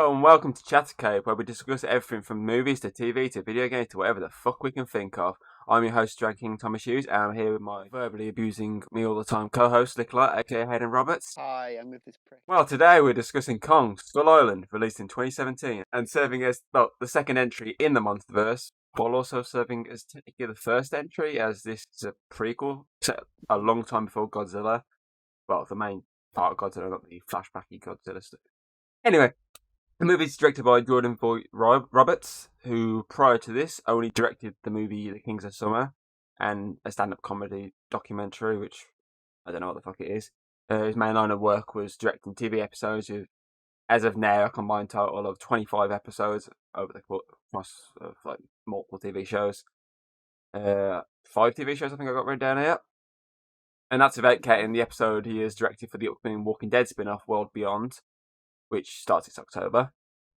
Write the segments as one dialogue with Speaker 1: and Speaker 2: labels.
Speaker 1: Hello and welcome to Chattercape, where we discuss everything from movies to TV to video games to whatever the fuck we can think of. I'm your host, Drag King Thomas Hughes, and I'm here with my verbally abusing me all the time co-host, Nicola, aka Hayden Roberts.
Speaker 2: Hi, I'm with this prick.
Speaker 1: Well, today we're discussing Kong, Skull Island, released in 2017, and serving as, the second entry in the Monsterverse, while also serving as technically the first entry, as this is a prequel set a long time before Godzilla. Well, the main part of Godzilla, not the flashbacky Godzilla stuff. Anyway, the movie is directed by Jordan Vogt Roberts, who prior to this only directed the movie The Kings of Summer and a stand-up comedy documentary, which I don't know what the fuck it is. His main line of work was directing TV episodes with, as of now, a combined total of 25 episodes over the course of like multiple TV shows. 5 TV shows I think I got written down here. And that's evocating the episode he has directed for the upcoming Walking Dead spin-off World Beyond, which starts this October.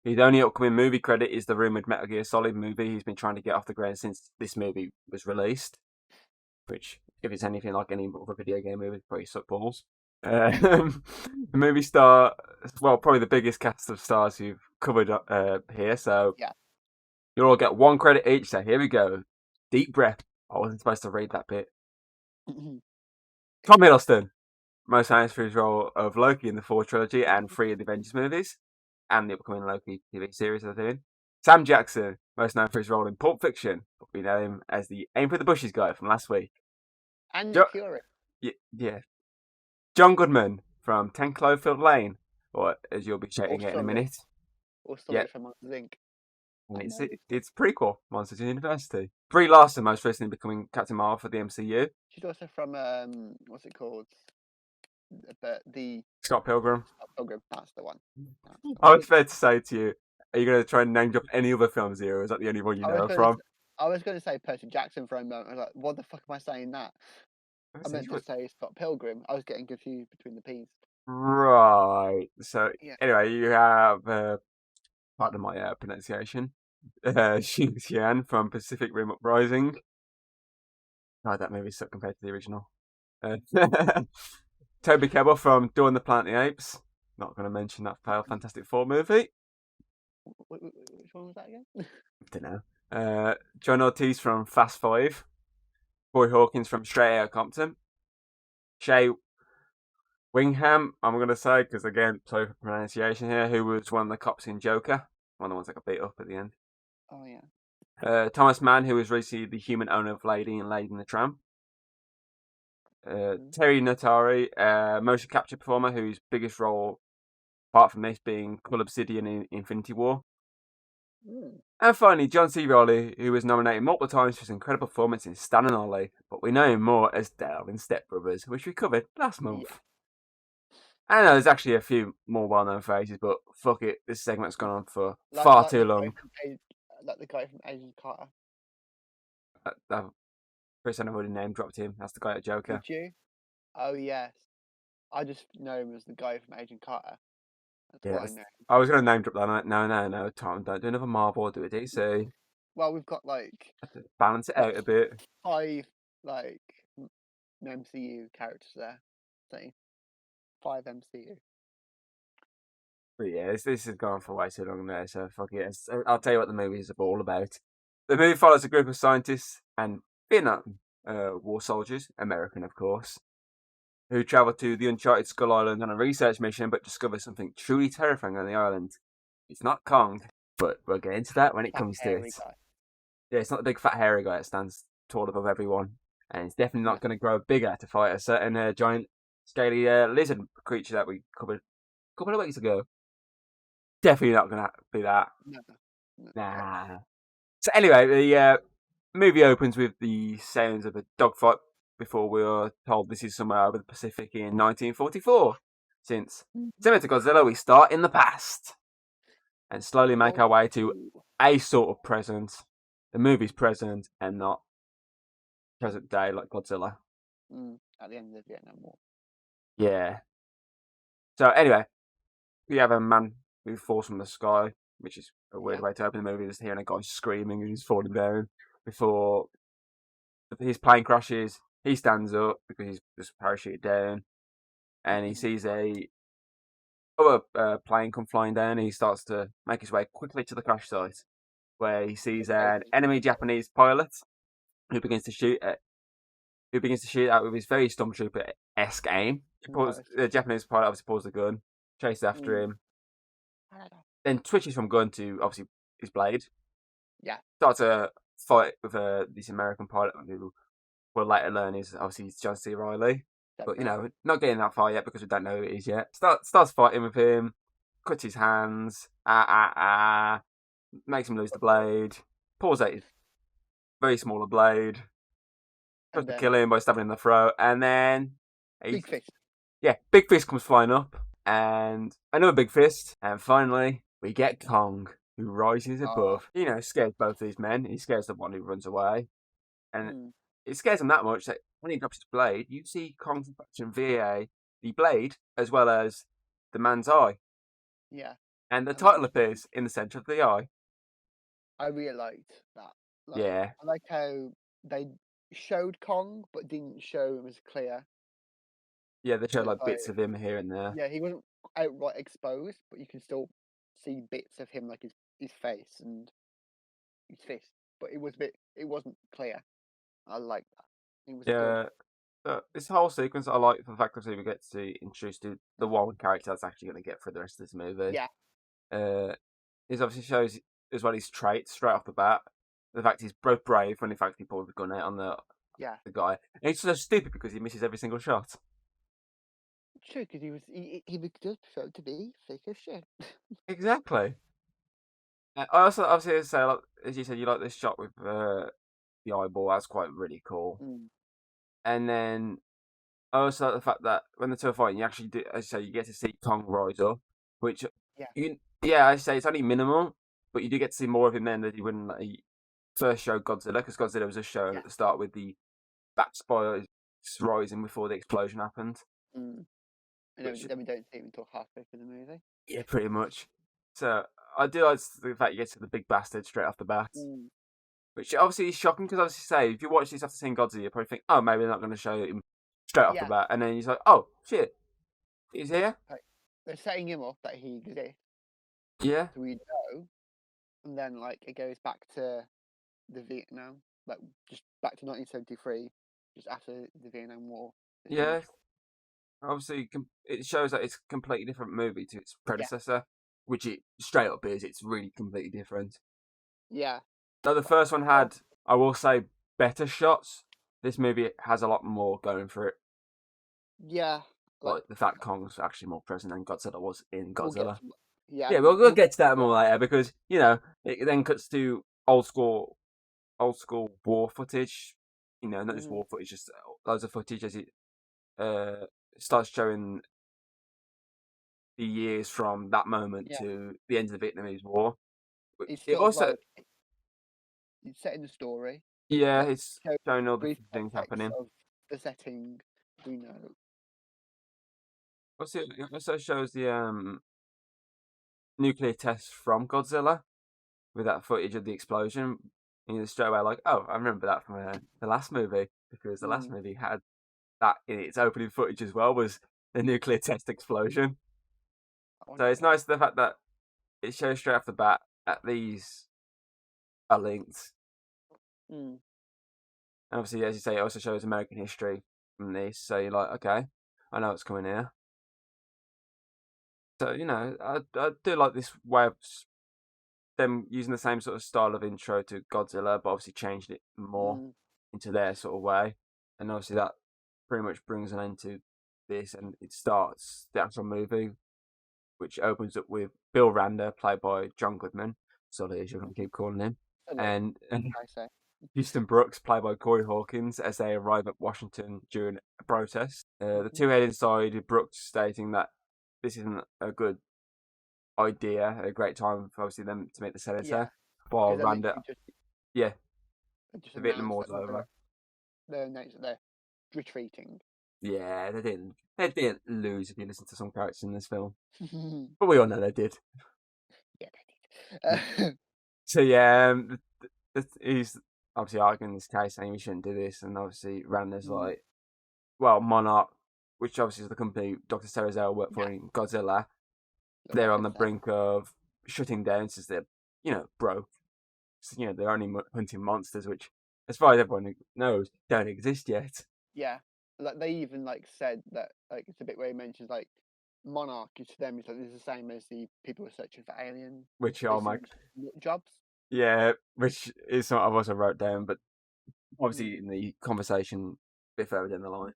Speaker 1: His only upcoming movie credit is the rumoured Metal Gear Solid movie he's been trying to get off the ground since this movie was released. Which, if it's anything like any other video game movie, probably suck balls. The movie star, well, probably the biggest cast of stars you've covered here, so
Speaker 2: yeah.
Speaker 1: You'll all get 1 credit each, so here we go. Deep breath. I wasn't supposed to read that bit. Tom Hiddleston, most famous for his role of Loki in the 4 trilogy and 3 of the Avengers movies, and the upcoming Loki TV series they're doing. Sam Jackson, most known for his role in Pulp Fiction, but we know him as the Aim for the Bushes guy from last week.
Speaker 2: And Nick Fury.
Speaker 1: Yeah. John Goodman from 10 Cloverfield Lane, or as you'll be shouting it in a minute.
Speaker 2: Also from Monsters Inc.
Speaker 1: And it's prequel, Monsters University. Brie Larson, most recently becoming Captain Marvel for the MCU.
Speaker 2: She's also from, what's it called? The
Speaker 1: Scott Pilgrim.
Speaker 2: Scott Pilgrim, that's the one.
Speaker 1: I was fair to say to you, are you going to try and name drop any other films here, or is that the only one you know from?
Speaker 2: I was going to say Percy Jackson for a moment. I was like, what the fuck am I saying that? I meant to say Scott Pilgrim. I was getting confused between the P's.
Speaker 1: Right. So, Anyway, you have, pardon my pronunciation, Xing Xian from Pacific Rim Uprising. Oh, that movie sucked compared to the original. Toby Kebbell from Dawn of the Planet of the Apes. Not going to mention that Fantastic Four movie.
Speaker 2: Which one was that again? I
Speaker 1: don't know. John Ortiz from Fast 5. Roy Hawkins from Straight Outta Compton. Shay Wingham, I'm going to say, because again, sorry for pronunciation here, who was one of the cops in Joker. One of the ones that got beat up at the end.
Speaker 2: Oh, yeah.
Speaker 1: Thomas Mann, who was recently the human owner of Lady and Lady and the Tramp. Terry Notary, motion capture performer, whose biggest role, apart from this, being Cull Obsidian in Infinity War. And finally, John C. Reilly, who was nominated multiple times for his incredible performance in Stan and Ollie, but we know him more as Dale in Step Brothers, which we covered last month. Yeah. I know there's actually a few more well-known faces, but fuck it, this segment's gone on for far too long.
Speaker 2: Like the guy from Agent Carter.
Speaker 1: Chris, I've already name dropped him. That's the guy at Joker.
Speaker 2: Did you? Oh, yes. I just know him as the guy from Agent Carter. That's what I know.
Speaker 1: I was going to name drop that. No, Tom, don't do another Marvel or do a DC.
Speaker 2: Well, we've got
Speaker 1: balance it out a bit.
Speaker 2: 5 MCU characters there. So 5 MCU.
Speaker 1: But yeah, this has gone for way too long there, so fuck it. I'll tell you what the movie is all about. The movie follows a group of scientists and Vietnam war soldiers, American of course, who travel to the uncharted Skull Island on a research mission, but discover something truly terrifying on the island. It's not Kong, but we'll get into that when it comes to it.
Speaker 2: Guy.
Speaker 1: Yeah, it's not the big fat hairy guy that stands tall above everyone, and it's definitely not going to grow bigger to fight a certain giant, scaly lizard creature that we covered a couple of weeks ago. Definitely not going to be that.
Speaker 2: No.
Speaker 1: Nah. So anyway, the movie opens with the sounds of a dogfight before we are told this is somewhere over the Pacific in 1944. Since, similar to Godzilla, we start in the past and slowly make our way to a sort of present. The movie's present and not present day like Godzilla.
Speaker 2: At the end of the Vietnam War.
Speaker 1: Yeah. So anyway, we have a man who falls from the sky, which is a weird way to open the movie, just hearing a guy screaming and he's falling down before his plane crashes. He stands up because he's just parachuted down and he sees a plane come flying down. He starts to make his way quickly to the crash site, where he sees an
Speaker 2: Crazy.
Speaker 1: enemy Japanese pilot who begins to shoot out with his very stormtrooper-esque aim.
Speaker 2: Nice.
Speaker 1: The Japanese pilot obviously pulls the gun, chases after
Speaker 2: Mm.
Speaker 1: him, then switches from gun to obviously his blade.
Speaker 2: Yeah.
Speaker 1: Starts a fight with this American pilot who we'll later learn is obviously John C. Reilly. But,
Speaker 2: Definitely.
Speaker 1: not getting that far yet because we don't know who it is yet. Starts fighting with him, cuts his hands, makes him lose the blade, pulls out his very smaller blade, tries
Speaker 2: And
Speaker 1: to kill
Speaker 2: then
Speaker 1: him by stabbing him in the throat, and then
Speaker 2: big fist.
Speaker 1: big fist comes flying up, and another big fist, and finally we get Kong, who rises
Speaker 2: Oh.
Speaker 1: above. Scares both these men. He scares the one who runs away, and
Speaker 2: Mm.
Speaker 1: it scares him that much that when he drops his blade, you see Kong's reflection via the blade as well as the man's eye,
Speaker 2: Yeah.
Speaker 1: and the
Speaker 2: And that
Speaker 1: title
Speaker 2: was cool.
Speaker 1: appears in the center of the eye.
Speaker 2: I really liked that. Like,
Speaker 1: Yeah,
Speaker 2: I like how they showed Kong but didn't show him as clear.
Speaker 1: yeah, they show
Speaker 2: So it's
Speaker 1: like
Speaker 2: like,
Speaker 1: bits of him here and there.
Speaker 2: yeah, he wasn't outright exposed, but you can still see bits of him, like his face and his fist. But it wasn't clear. I like that. It was good.
Speaker 1: Yeah, this whole sequence I like for the fact that we get to introduce to the one character that's actually going to get through the rest of this movie.
Speaker 2: Yeah,
Speaker 1: Uh, It obviously shows as well his traits straight off the bat. The fact he's both brave when in fact he pulls the gun out on
Speaker 2: yeah.
Speaker 1: the guy, and he's so stupid because he misses every single shot.
Speaker 2: True, because he was just shown to be fake as shit.
Speaker 1: Exactly. I also obviously say, like, as you said, you like this shot with the eyeball. That's quite really cool.
Speaker 2: Mm,
Speaker 1: And then I also like the fact that when the two are fighting, you actually do, as you say, you get to see Kong rise up, which
Speaker 2: yeah,
Speaker 1: I say it's only minimal, but you do get to see more of him then than you would in the first show Godzilla, because Godzilla was just shown
Speaker 2: yeah.
Speaker 1: at the start with the bat spires rising before the explosion happened.
Speaker 2: Mm. And
Speaker 1: Which
Speaker 2: then we don't see him until halfway through the movie.
Speaker 1: yeah, pretty much. So I do like the fact you get to the big bastard straight off the bat.
Speaker 2: Mm.
Speaker 1: Which obviously is shocking because obviously, say if you watch this after seeing Godzilla, you probably think, oh, maybe they're not going to show him straight off the
Speaker 2: Yeah,
Speaker 1: bat, and then he's like, oh shit, he's here.
Speaker 2: like, they're setting him up that he exists,
Speaker 1: Yeah,
Speaker 2: so we know, and then like it goes back to the Vietnam, like just back to 1973, just after the Vietnam War had
Speaker 1: yeah.
Speaker 2: finished.
Speaker 1: Obviously, it shows that it's a completely different movie to its
Speaker 2: Yeah,
Speaker 1: predecessor, which it straight up is. It's really completely different.
Speaker 2: yeah,
Speaker 1: Though the
Speaker 2: but
Speaker 1: first one
Speaker 2: oh,
Speaker 1: had, I will say, better shots. This movie has a lot more going for it.
Speaker 2: yeah, like
Speaker 1: Like the fact Kong's actually more present than Godzilla was in
Speaker 2: we'll get
Speaker 1: Godzilla.
Speaker 2: to, yeah,
Speaker 1: Yeah, we'll
Speaker 2: we'll
Speaker 1: get to
Speaker 2: get
Speaker 1: that
Speaker 2: to it.
Speaker 1: more later because it then cuts to old school war footage. Not just
Speaker 2: Mhm.
Speaker 1: war footage, just loads of footage as it uh, starts showing the years from that moment
Speaker 2: Yeah,
Speaker 1: to the end of the Vietnamese War.
Speaker 2: it's
Speaker 1: It
Speaker 2: sort of
Speaker 1: also,
Speaker 2: like it's setting the story,
Speaker 1: yeah,
Speaker 2: like
Speaker 1: it's
Speaker 2: show
Speaker 1: showing all the
Speaker 2: brief
Speaker 1: things
Speaker 2: context
Speaker 1: happening.
Speaker 2: of the setting. We know.
Speaker 1: Also, it also shows the nuclear test from Godzilla with that footage of the explosion. And you're straight away like, oh, I remember that from the last movie because the last
Speaker 2: Mm.
Speaker 1: movie had that in its opening footage as well, was the nuclear test explosion.
Speaker 2: I
Speaker 1: So
Speaker 2: wonder
Speaker 1: it's
Speaker 2: why.
Speaker 1: nice the fact that it shows straight off the bat that these are linked.
Speaker 2: Mm.
Speaker 1: And obviously, as you say, it also shows American history from this. So you're like, okay, I know what's coming here. So, I do like this way of them using the same sort of style of intro to Godzilla, but obviously changed it more
Speaker 2: Mm.
Speaker 1: into their sort of way. And obviously, that pretty much brings an end to this, and it starts the actual movie, which opens up with Bill Randa, played by John Goodman, Sully, as you're going to keep calling him,
Speaker 2: Silly,
Speaker 1: and
Speaker 2: I say.
Speaker 1: Houston Brooks, played by Corey Hawkins, as they arrive at Washington during a protest. The
Speaker 2: Hmm.
Speaker 1: two head inside, Brooks stating that this isn't a good idea, a great time for obviously them to meet the
Speaker 2: Yeah,
Speaker 1: senator, while
Speaker 2: because
Speaker 1: Randa, yeah,
Speaker 2: they just
Speaker 1: the Vietnam
Speaker 2: announced
Speaker 1: War's
Speaker 2: that
Speaker 1: over.
Speaker 2: they're announced that they're retreating.
Speaker 1: Yeah, they didn't lose if you listen to some characters in this film,
Speaker 2: Yeah,
Speaker 1: but we all know they did.
Speaker 2: they did.
Speaker 1: So yeah, he's obviously arguing this case saying we shouldn't do this, and obviously Randa's
Speaker 2: Mm.
Speaker 1: like, well, Monarch, which obviously is the company Dr. Cerezel worked
Speaker 2: Yeah,
Speaker 1: for in Godzilla, they're on the
Speaker 2: said.
Speaker 1: brink of shutting down since they're, broke. So, they're only hunting monsters, which, as far as everyone knows, don't exist yet.
Speaker 2: Yeah, like they even said that it's a bit where he mentions monarchy to them is this is the same as the people who are searching for alien
Speaker 1: Which are
Speaker 2: basically
Speaker 1: my
Speaker 2: jobs.
Speaker 1: yeah, which is something I've also wrote down, but obviously
Speaker 2: Mm.
Speaker 1: in the conversation a bit further down the line,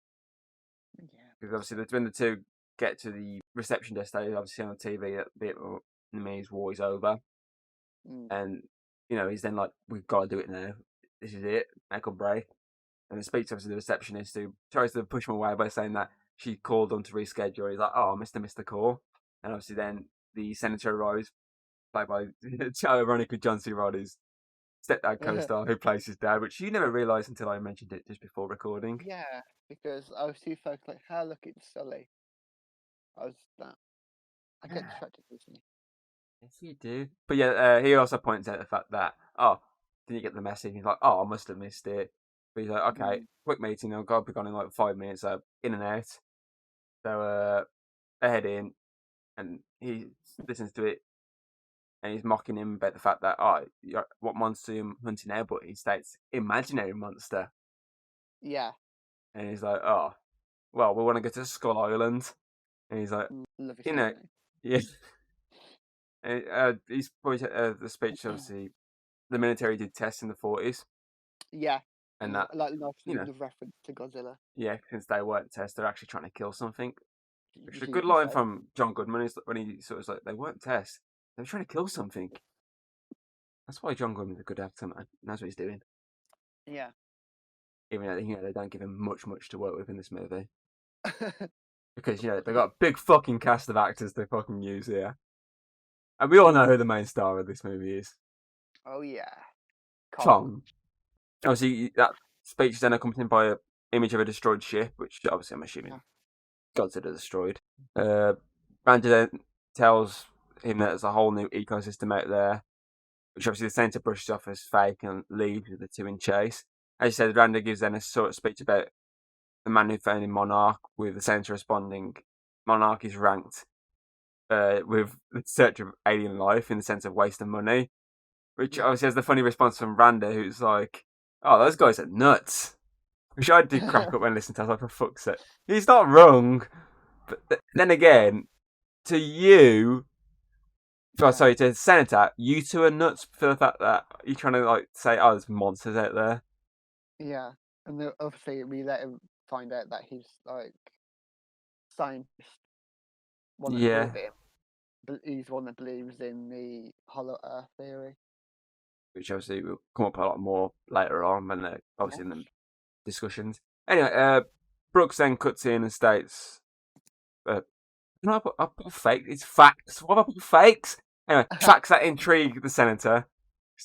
Speaker 2: Yeah,
Speaker 1: because obviously when the two get to the reception desk, they obviously on TV that the Vietnamese war is over,
Speaker 2: mm.
Speaker 1: and he's then like, "We've got to do it now. This is it, make or break." And he speaks obviously to the receptionist, who tries to push him away by saying that she called on to reschedule. He's like, "Oh, missed the call," and obviously then the senator arrives, played by Veronica Johnson Roddy's stepdad co-star, who plays his dad, which you never realised until I mentioned it just before recording.
Speaker 2: Yeah, because I was too focused "How look it's Sully." I was that I get distracted easily.
Speaker 1: Yes, you do. But he also points out the fact that, didn't you get the message? He's like, "Oh, I must have missed it." But he's like, "Okay,
Speaker 2: Mm.
Speaker 1: quick meeting. I've got to be gone in like 5 minutes. So in and out." So I head in, and he listens to it, and he's mocking him about the fact that, what monster are you hunting now? But he states imaginary monster,
Speaker 2: Yeah,
Speaker 1: and he's like, "Oh, well, we want to go to Skull Island," and he's like,
Speaker 2: love his
Speaker 1: you know,
Speaker 2: family.
Speaker 1: yeah. He's probably the speech. Obviously, the military did tests in the 40s,
Speaker 2: Yeah,
Speaker 1: and
Speaker 2: and
Speaker 1: that,
Speaker 2: nice
Speaker 1: you know,
Speaker 2: the reference to Godzilla.
Speaker 1: yeah, since they weren't tests, they're actually trying to kill something. Which is a good
Speaker 2: He
Speaker 1: line
Speaker 2: says,
Speaker 1: from John Goodman, is when he sort of like, they weren't tests, they were trying to kill something. That's why John Goodman's a good actor, man. He knows what he's doing.
Speaker 2: yeah.
Speaker 1: Even though they don't give him much to work with in this movie,
Speaker 2: Because
Speaker 1: because they got a big fucking cast of actors to fucking use here, and we all know who the main star of this movie is.
Speaker 2: oh yeah, Kong.
Speaker 1: Chong. Obviously, that speech is then accompanied by an image of a destroyed ship, which obviously I'm assuming
Speaker 2: Yeah.
Speaker 1: Godzilla destroyed. Randy then tells him that there's a whole new ecosystem out there, which obviously the centre brushes off as fake and leaves with the two in chase. As you said, Randy gives then a sort of speech about the man who founded Monarch, with the centre responding, Monarch is ranked with the search of alien life in the sense of waste of money, which
Speaker 2: Yeah.
Speaker 1: obviously has the funny response from Randy, who's like, "Oh, those guys are nuts." Which I did crack up when listening to. I was like, "For fuck's sake, he's not wrong." But then again, to you,
Speaker 2: Yeah.
Speaker 1: sorry, to Senator, you two are nuts for the fact that you're trying to say, "Oh, there's monsters out there."
Speaker 2: Yeah. And then obviously we let him find out that he's scientist, one that
Speaker 1: Yeah,
Speaker 2: brought it. He's one that believes in the hollow Earth theory.
Speaker 1: which obviously will come up a lot more later on, and
Speaker 2: Yeah.
Speaker 1: obviously in the discussions. Anyway, Brooks then cuts in and states, I put fake? It's facts. What have I put fakes? Anyway, facts that intrigue the senator."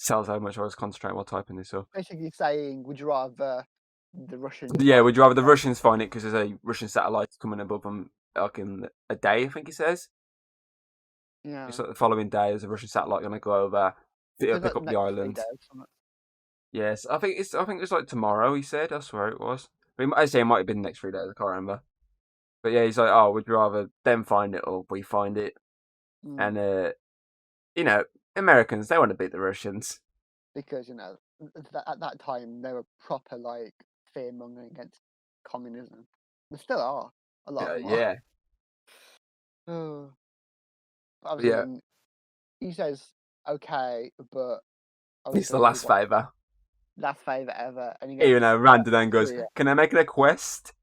Speaker 1: Tells how much I was concentrating while typing this up.
Speaker 2: Basically saying, would you rather the Russians
Speaker 1: Yeah,
Speaker 2: find
Speaker 1: would
Speaker 2: it
Speaker 1: you rather the
Speaker 2: or
Speaker 1: Russians find it because there's a Russian satellite coming above them like in a day? I think he says.
Speaker 2: yeah.
Speaker 1: It's like the following day, there's a Russian satellite going to go over, it'll
Speaker 2: So
Speaker 1: pick
Speaker 2: like
Speaker 1: up the
Speaker 2: next 3 days.
Speaker 1: island. Yes, I think it's like tomorrow. He said. I swear it was. I say it might have been the next 3 days. I can't remember. But yeah, he's like, "Oh, would you rather them find it or we find it?"
Speaker 2: Mm.
Speaker 1: And you know, Americans, they want to beat the Russians.
Speaker 2: Because at that time they were proper fear mongering against communism. They still are. A lot of them are.
Speaker 1: Yeah,
Speaker 2: Oh. But obviously,
Speaker 1: yeah.
Speaker 2: then he says, "Okay, but
Speaker 1: It's the
Speaker 2: obviously we've
Speaker 1: last
Speaker 2: got
Speaker 1: favour.
Speaker 2: last favor ever," and he goes,
Speaker 1: Even though Randa then goes,
Speaker 2: "Yeah."
Speaker 1: "Can I make it a quest?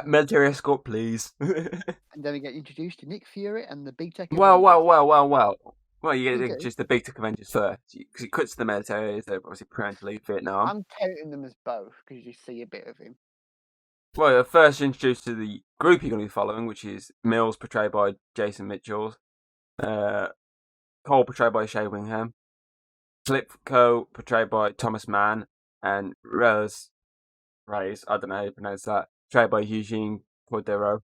Speaker 1: Military escort, please."
Speaker 2: And then we get introduced to Nick Fury and the Big Tech
Speaker 1: Well,
Speaker 2: Avengers.
Speaker 1: well, well, well, well. Well, you
Speaker 2: We
Speaker 1: get
Speaker 2: do.
Speaker 1: just the big tech Avengers first, because it cuts to the military. They're obviously preparing to leave Vietnam.
Speaker 2: I'm counting them as both because you see a bit of him.
Speaker 1: Well, you're first introduced to the group you're going to be following, which is Mills, portrayed by Jason Mitchell, uh, Cole, portrayed by Shay Wingham, Flipco, portrayed by Thomas Mann, and Reyes, I don't know how you pronounce that, portrayed by Eugene Cordero.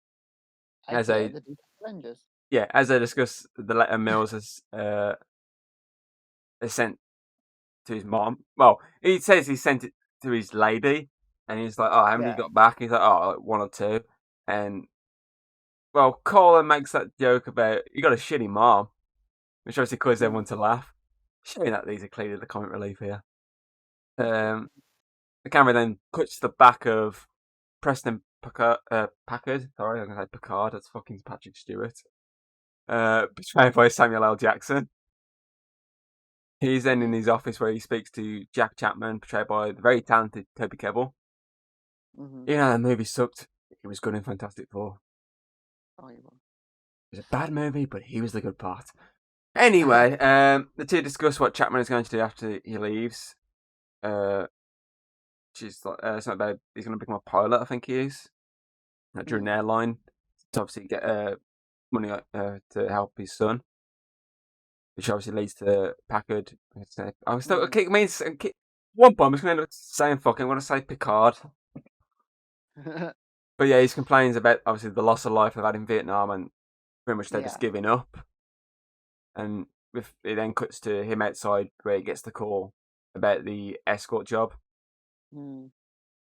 Speaker 1: As
Speaker 2: AKA
Speaker 1: a
Speaker 2: the Big Tech Avengers.
Speaker 1: as I discussed, the letter Mills is sent to his mom. Well, he says he sent it to his lady, and he's like, "Oh, how many
Speaker 2: Yeah.
Speaker 1: you got back?" He's like, "Oh, like 1 or 2." And well, Colin makes that joke about you got a shitty mom, which obviously causes everyone to laugh, showing that these are clearly the comic relief here. The camera then cuts to the back of Preston Packard. Sorry, I'm going to say Picard. That's fucking Patrick Stewart. Portrayed by Samuel L. Jackson. He's then in his office where he speaks to Jack Chapman, portrayed by the very talented Toby Kebbell.
Speaker 2: Mm-hmm.
Speaker 1: You know, the movie sucked. He was good in Fantastic Four.
Speaker 2: Oh,
Speaker 1: It was a bad movie, but he was the good part. Anyway, the two discuss what Chapman is going to do after he leaves. She's like, something about he's going to become a pilot, I think he is. During an airline to obviously get money to help his son, which obviously leads to Packard. I'm still okay. One bomb. I'm just going to end up saying fucking. I'm going to say Picard. But yeah, he complains about obviously the loss of life they've had in Vietnam, and pretty much they're just giving up. And it then cuts to him outside where he gets the call about the escort job,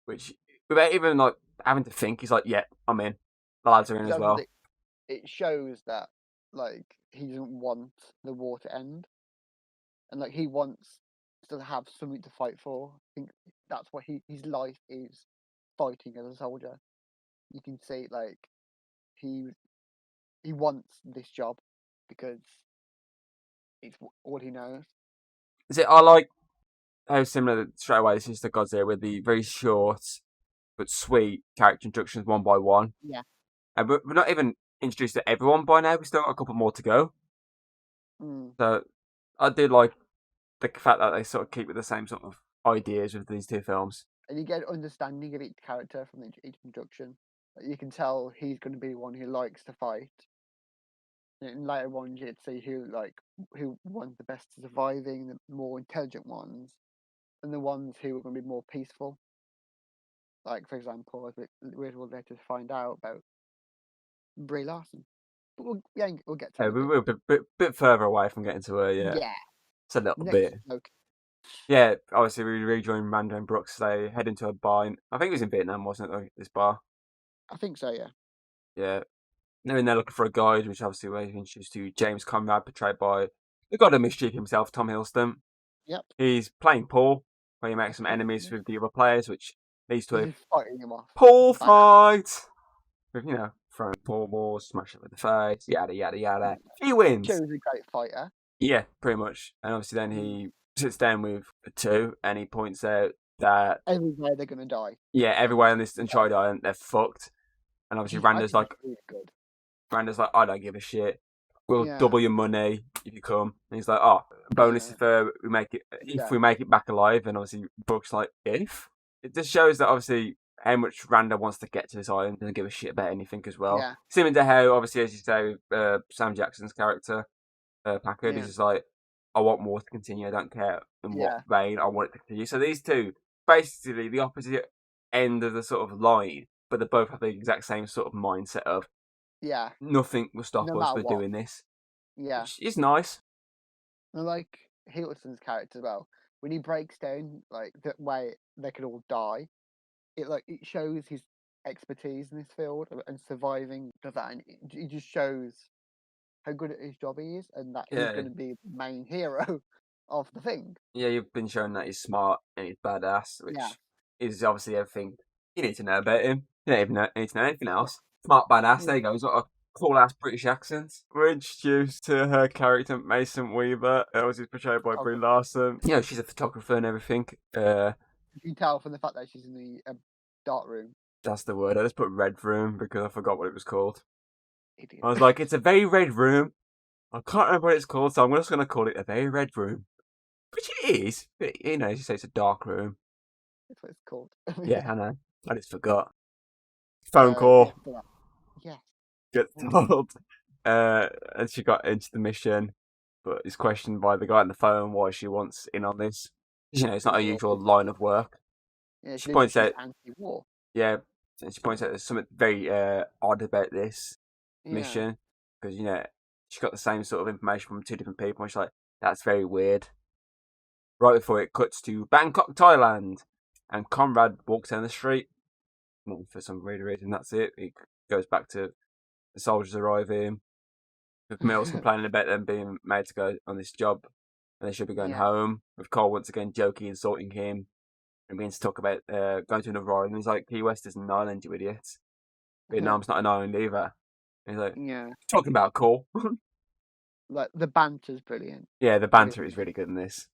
Speaker 1: which without even like having to think, he's like, "Yeah, I'm in." The lads are in as well.
Speaker 2: It shows that like he doesn't want the war to end, and like he wants to have something to fight for. I think that's what his life is, fighting as a soldier. You can see like he wants this job because it's all he knows.
Speaker 1: I like how similar straight away this is to Godzilla with the very short but sweet character introductions one by one.
Speaker 2: Yeah.
Speaker 1: And we're not even introduced to everyone by now. We've still got a couple more to go. So I do like the fact that they sort of keep with the same sort of ideas with these two films.
Speaker 2: And you get an understanding of each character from each introduction. You can tell he's going to be one who likes to fight. In later ones, you'd see who wants the best at surviving, the more intelligent ones, and the ones who are going to be more peaceful. Like, for example, as we'll later find out about Brie Larson. But we'll get to it.
Speaker 1: We're a bit further away from getting to her, yeah.
Speaker 2: Yeah.
Speaker 1: It's a little
Speaker 2: Next,
Speaker 1: bit.
Speaker 2: okay.
Speaker 1: Yeah, obviously we rejoin Mando and Brooks. They head into a bar. I think it was in Vietnam, wasn't it, this bar?
Speaker 2: I think so, yeah.
Speaker 1: Yeah. They're in there looking for a guide, which obviously we're introduced to James Conrad, portrayed by the god of mischief himself, Tom Hiddleston.
Speaker 2: Yep.
Speaker 1: He's playing pool, where he makes some enemies with the other players, which leads to a
Speaker 2: fighting him off.
Speaker 1: pool fight. With, throwing pool balls, smashing it with the face, yada, yada, yada. He wins.
Speaker 2: Joe's a great fighter.
Speaker 1: Yeah, pretty much. And obviously then he sits down with the two, and he points out that
Speaker 2: everywhere they're going to die.
Speaker 1: Yeah, everywhere on this Uncharted Island, they're fucked. And obviously Randa's like,
Speaker 2: really good.
Speaker 1: Randa's like, I don't give a shit. We'll double your money if you come. And he's like, oh, bonus if we make it back alive. And obviously Brooks like, if it just shows that obviously how much Randa wants to get to this island, doesn't give a shit about anything as well.
Speaker 2: Yeah.
Speaker 1: Similar to how obviously, as you say, Sam Jackson's character Packard is just like, I want more to continue. I don't care in what vein. I want it to continue. So these two, basically the opposite end of the sort of line, but they both have the exact same sort of mindset of nothing will stop us for doing this.
Speaker 2: Yeah,
Speaker 1: which is nice.
Speaker 2: And like Hiddleston's character as well, when he breaks down like the way they could all die, it shows his expertise in this field and surviving to that, and it just shows how good at his job he is, and that he's going to be the main hero of the thing.
Speaker 1: Yeah, you've been shown that he's smart and he's badass, which is obviously everything you need to know about him. You don't even need to know anything else. Smart, badass, there you go. He's got a cool ass British accent. We're introduced to her character, Mason Weaver. Was portrayed by Brie Larson. She's a photographer and everything.
Speaker 2: You can tell from the fact that she's in the dark room.
Speaker 1: That's the word. I just put red room because I forgot what it was called. Idiot. I was like, it's a very red room. I can't remember what it's called, so I'm just going to call it a very red room. Which it is. But, as you say, it's a dark room.
Speaker 2: That's what it's called.
Speaker 1: Yeah, I know. I just forgot. Phone call.
Speaker 2: Yes.
Speaker 1: Get told. And she got into the mission, but is questioned by the guy on the phone why she wants in on this. It's not a usual line of work.
Speaker 2: Yeah,
Speaker 1: she points out
Speaker 2: anti-war.
Speaker 1: Yeah, and she points out there's something very odd about this mission because she got the same sort of information from two different people. And she's like, that's very weird. Right before it cuts to Bangkok, Thailand, and Conrad walks down the street. For some weird reason, that's it. He goes back to the soldiers arriving, with Mills complaining about them being made to go on this job and they should be going
Speaker 2: Yeah.
Speaker 1: home. With Cole once again joking, insulting him, and begins to talk about going to another island. He's like, Key West isn't an island, you idiot. Vietnam's not an island either. And he's like,
Speaker 2: Yeah.
Speaker 1: talking about Cole.
Speaker 2: Like the banter's brilliant.
Speaker 1: Yeah, the banter is really good in this.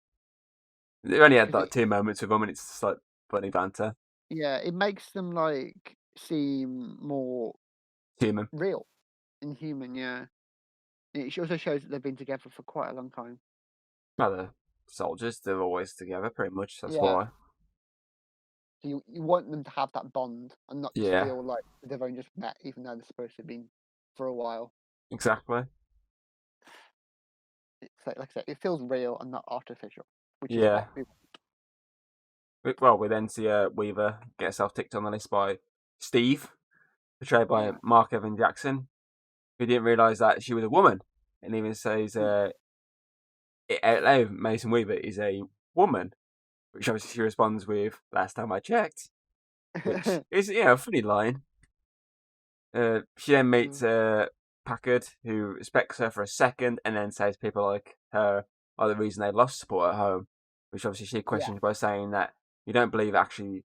Speaker 1: They only had
Speaker 2: 'Cause
Speaker 1: like 2 moments with them, and it's just like funny banter.
Speaker 2: Yeah, it makes them like seem more
Speaker 1: Human.
Speaker 2: real and human. Yeah, it also shows that they've been together for quite a long time.
Speaker 1: Well, the soldiers, they're always together, pretty much. That's
Speaker 2: Yeah.
Speaker 1: why.
Speaker 2: So you want them to have that bond and not just
Speaker 1: Yeah,
Speaker 2: feel like they've only just met, even though they're supposed to have been for a while.
Speaker 1: exactly.
Speaker 2: It's like I said, it feels real and not artificial, which is
Speaker 1: Yeah.
Speaker 2: what we
Speaker 1: Well, we then see Weaver get herself ticked on the list by Steve, portrayed by
Speaker 2: Yeah.
Speaker 1: Mark Evan Jackson, who didn't realise that she was a woman, and even says it out loud, Mason Weaver is a woman, which obviously she responds with, last time I checked, which is, a funny line. She then meets Packard, who respects her for a second, and then says people like her are the reason they lost support at home, which obviously she questions by saying that you don't believe actually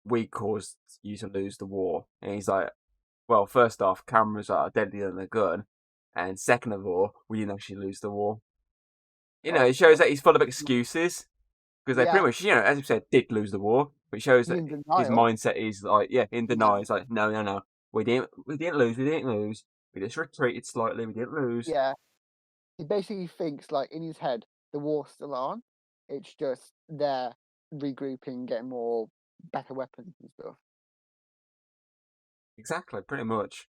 Speaker 1: we caused you to lose the war. And he's like, well, first off, cameras are deadlier than a gun, and second of all, we didn't actually lose the war. It shows that he's full of excuses, because they pretty much, as you said, did lose the war, but it shows that his mindset is like, in denial. It's like, no, we didn't lose, we just retreated slightly, we didn't lose.
Speaker 2: Yeah, he basically thinks like in his head the war's still on. It's just they're regrouping, getting more better weapons and stuff.
Speaker 1: Exactly, pretty much.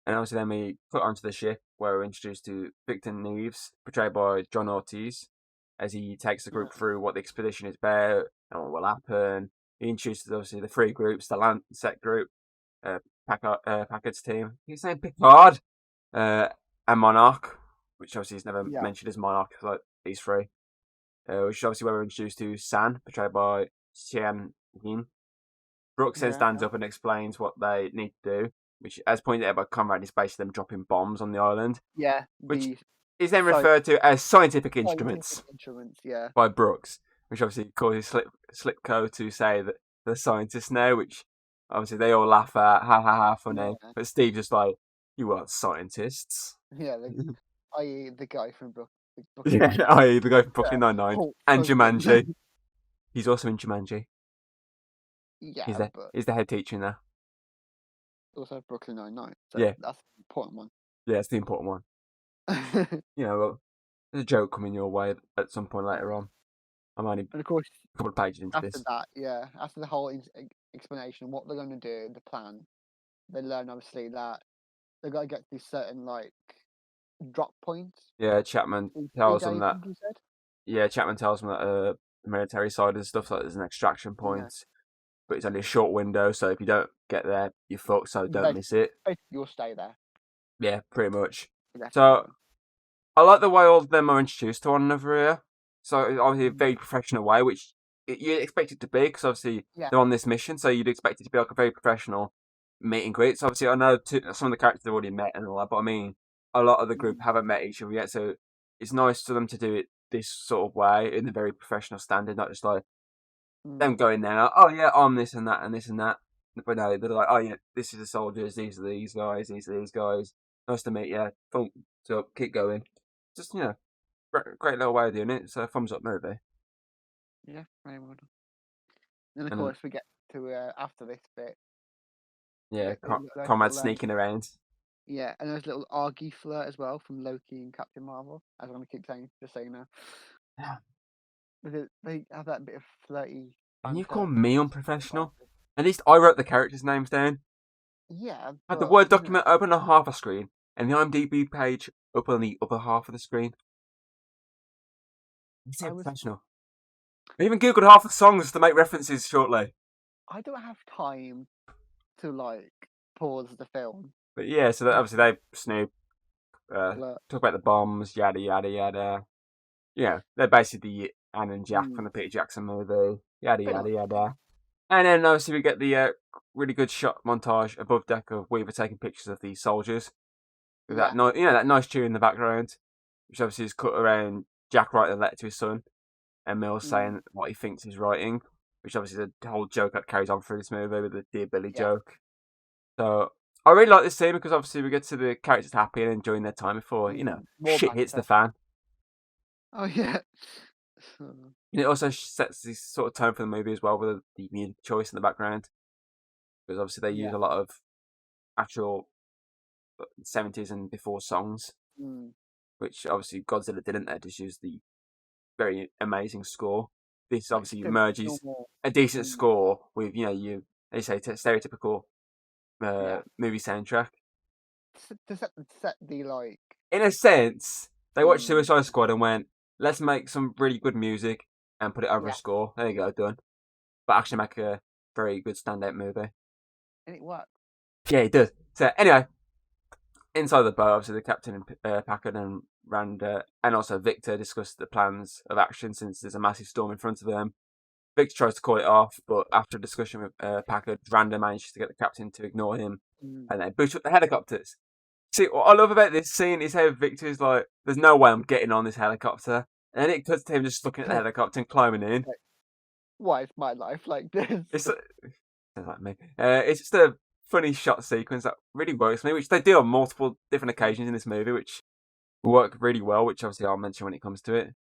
Speaker 1: And obviously then we put onto the ship where we're introduced to Victor Neves, portrayed by John Ortiz, as he takes the group through what the expedition is about and what will happen. He introduces obviously the three groups, the Lancet group, Packard's team. He's saying Picard, and Monarch, which obviously is never mentioned as Monarch, like these three. Which is obviously where we're introduced to San, portrayed by Xian Yin. Brooks then stands up and explains what they need to do, which, as pointed out by Conrad, is basically them dropping bombs on the island.
Speaker 2: Yeah,
Speaker 1: which is then referred to as scientific instruments by Brooks, which obviously causes Slipco to say that they're scientists now, which obviously they all laugh at, ha ha ha, funny. Yeah. But Steve's just like, you aren't scientists.
Speaker 2: Yeah, i.e. the guy from Brooklyn.
Speaker 1: i.e. the guy from Brooklyn Nine-Nine. And Jumanji. He's also in Jumanji.
Speaker 2: Yeah,
Speaker 1: he's the head teacher in there.
Speaker 2: Also Brooklyn Nine-Nine. So
Speaker 1: yeah.
Speaker 2: That's the important one.
Speaker 1: Yeah, it's the important one. Well, there's a joke coming your way at some point later on. I'm only
Speaker 2: and of course,
Speaker 1: a couple of pages into this.
Speaker 2: After the whole explanation of what they're going to do, the plan, they learn obviously that they've got to get to these certain drop points.
Speaker 1: Yeah, Chapman tells them that. Yeah, Chapman tells them that the military side of stuff, like there's an extraction point, but it's only a short window. So if you don't get there, you're fucked. So don't miss it.
Speaker 2: You'll stay there.
Speaker 1: Yeah, pretty much. So I like the way all of them are introduced to one another here. So obviously a very professional way, which you expect it to be, because obviously they're on this mission, so you'd expect it to be like a very professional meet and greet. So obviously I know some of the characters have already met and all that, but I mean, a lot of the group haven't met each other yet, so it's nice for them to do it this sort of way in a very professional standard, not just like them going there, like, oh yeah, I'm this and that and this and that. But no, they're like, oh yeah, this is the soldiers, these are these guys, these are these guys. Nice to meet you. So keep going. Just, great little way of doing it. So thumbs up movie.
Speaker 2: Yeah, very well done. And of course we get to after this bit.
Speaker 1: Yeah, Conrad sneaking around.
Speaker 2: Yeah, and there's a little Argy flirt as well from Loki and Captain Marvel, as I'm going to keep saying, just so you know.
Speaker 1: Yeah.
Speaker 2: Because they have that bit of flirty.
Speaker 1: And you call me unprofessional? At least I wrote the characters' names down.
Speaker 2: Yeah.
Speaker 1: I had the Word document open on half a screen, and the IMDb page up on the other half of the screen. You say professional. I even googled half the songs to make references shortly.
Speaker 2: I don't have time to pause the film.
Speaker 1: But yeah, so obviously they snoop, talk about the bombs, yada yada yada. Yeah, they're basically the Anne and Jack from the Peter Jackson movie, yada yada yada. And then obviously we get the really good shot montage above deck of Weaver taking pictures of the soldiers with
Speaker 2: Yeah.
Speaker 1: that nice tune in the background, which obviously is cut around Jack writing a letter to his son and Mills
Speaker 2: Mm,
Speaker 1: saying what he thinks he's writing, which obviously is a whole joke that carries on through this movie with the Dear Billy
Speaker 2: yeah.
Speaker 1: joke. So I really like this scene because obviously we get to the characters happy and enjoying their time before,
Speaker 2: More
Speaker 1: shit hits the
Speaker 2: banter.
Speaker 1: fan.
Speaker 2: Oh yeah.
Speaker 1: And it also sets this sort of tone for the movie as well with the music choice in the background. Because obviously they use
Speaker 2: Yeah.
Speaker 1: a lot of actual 70s and before songs,
Speaker 2: Mm,
Speaker 1: which obviously Godzilla didn't. They just used the very amazing score. This
Speaker 2: like
Speaker 1: obviously
Speaker 2: still
Speaker 1: merges
Speaker 2: more.
Speaker 1: a decent
Speaker 2: Mm,
Speaker 1: score with, they say, stereotypical
Speaker 2: yeah.
Speaker 1: movie soundtrack.
Speaker 2: To set the like.
Speaker 1: In a sense, they watched
Speaker 2: Mm,
Speaker 1: Suicide Squad and went, let's make some really good music and put it over a
Speaker 2: yeah.
Speaker 1: score. There you go, done. But actually make a very good standout movie.
Speaker 2: And it works.
Speaker 1: Yeah, it does. So anyway, inside the boat, obviously the captain and Packard and Randa and also Victor discuss the plans of action since there's a massive storm in front of them. Victor tries to call it off, but after a discussion with Packard, Randa manages to get the captain to ignore him,
Speaker 2: Mm.
Speaker 1: and they boot up the helicopters. See, what I love about this scene is how Victor's like, "There's no way I'm getting on this helicopter," and then it cuts to him just looking at the helicopter and climbing in.
Speaker 2: Like, why is my life like this?
Speaker 1: It's sounds like me. It's just a funny shot sequence that really works for me, which they do on multiple different
Speaker 2: Mm,
Speaker 1: occasions in this movie, which work really well, which obviously I'll mention when it comes to it.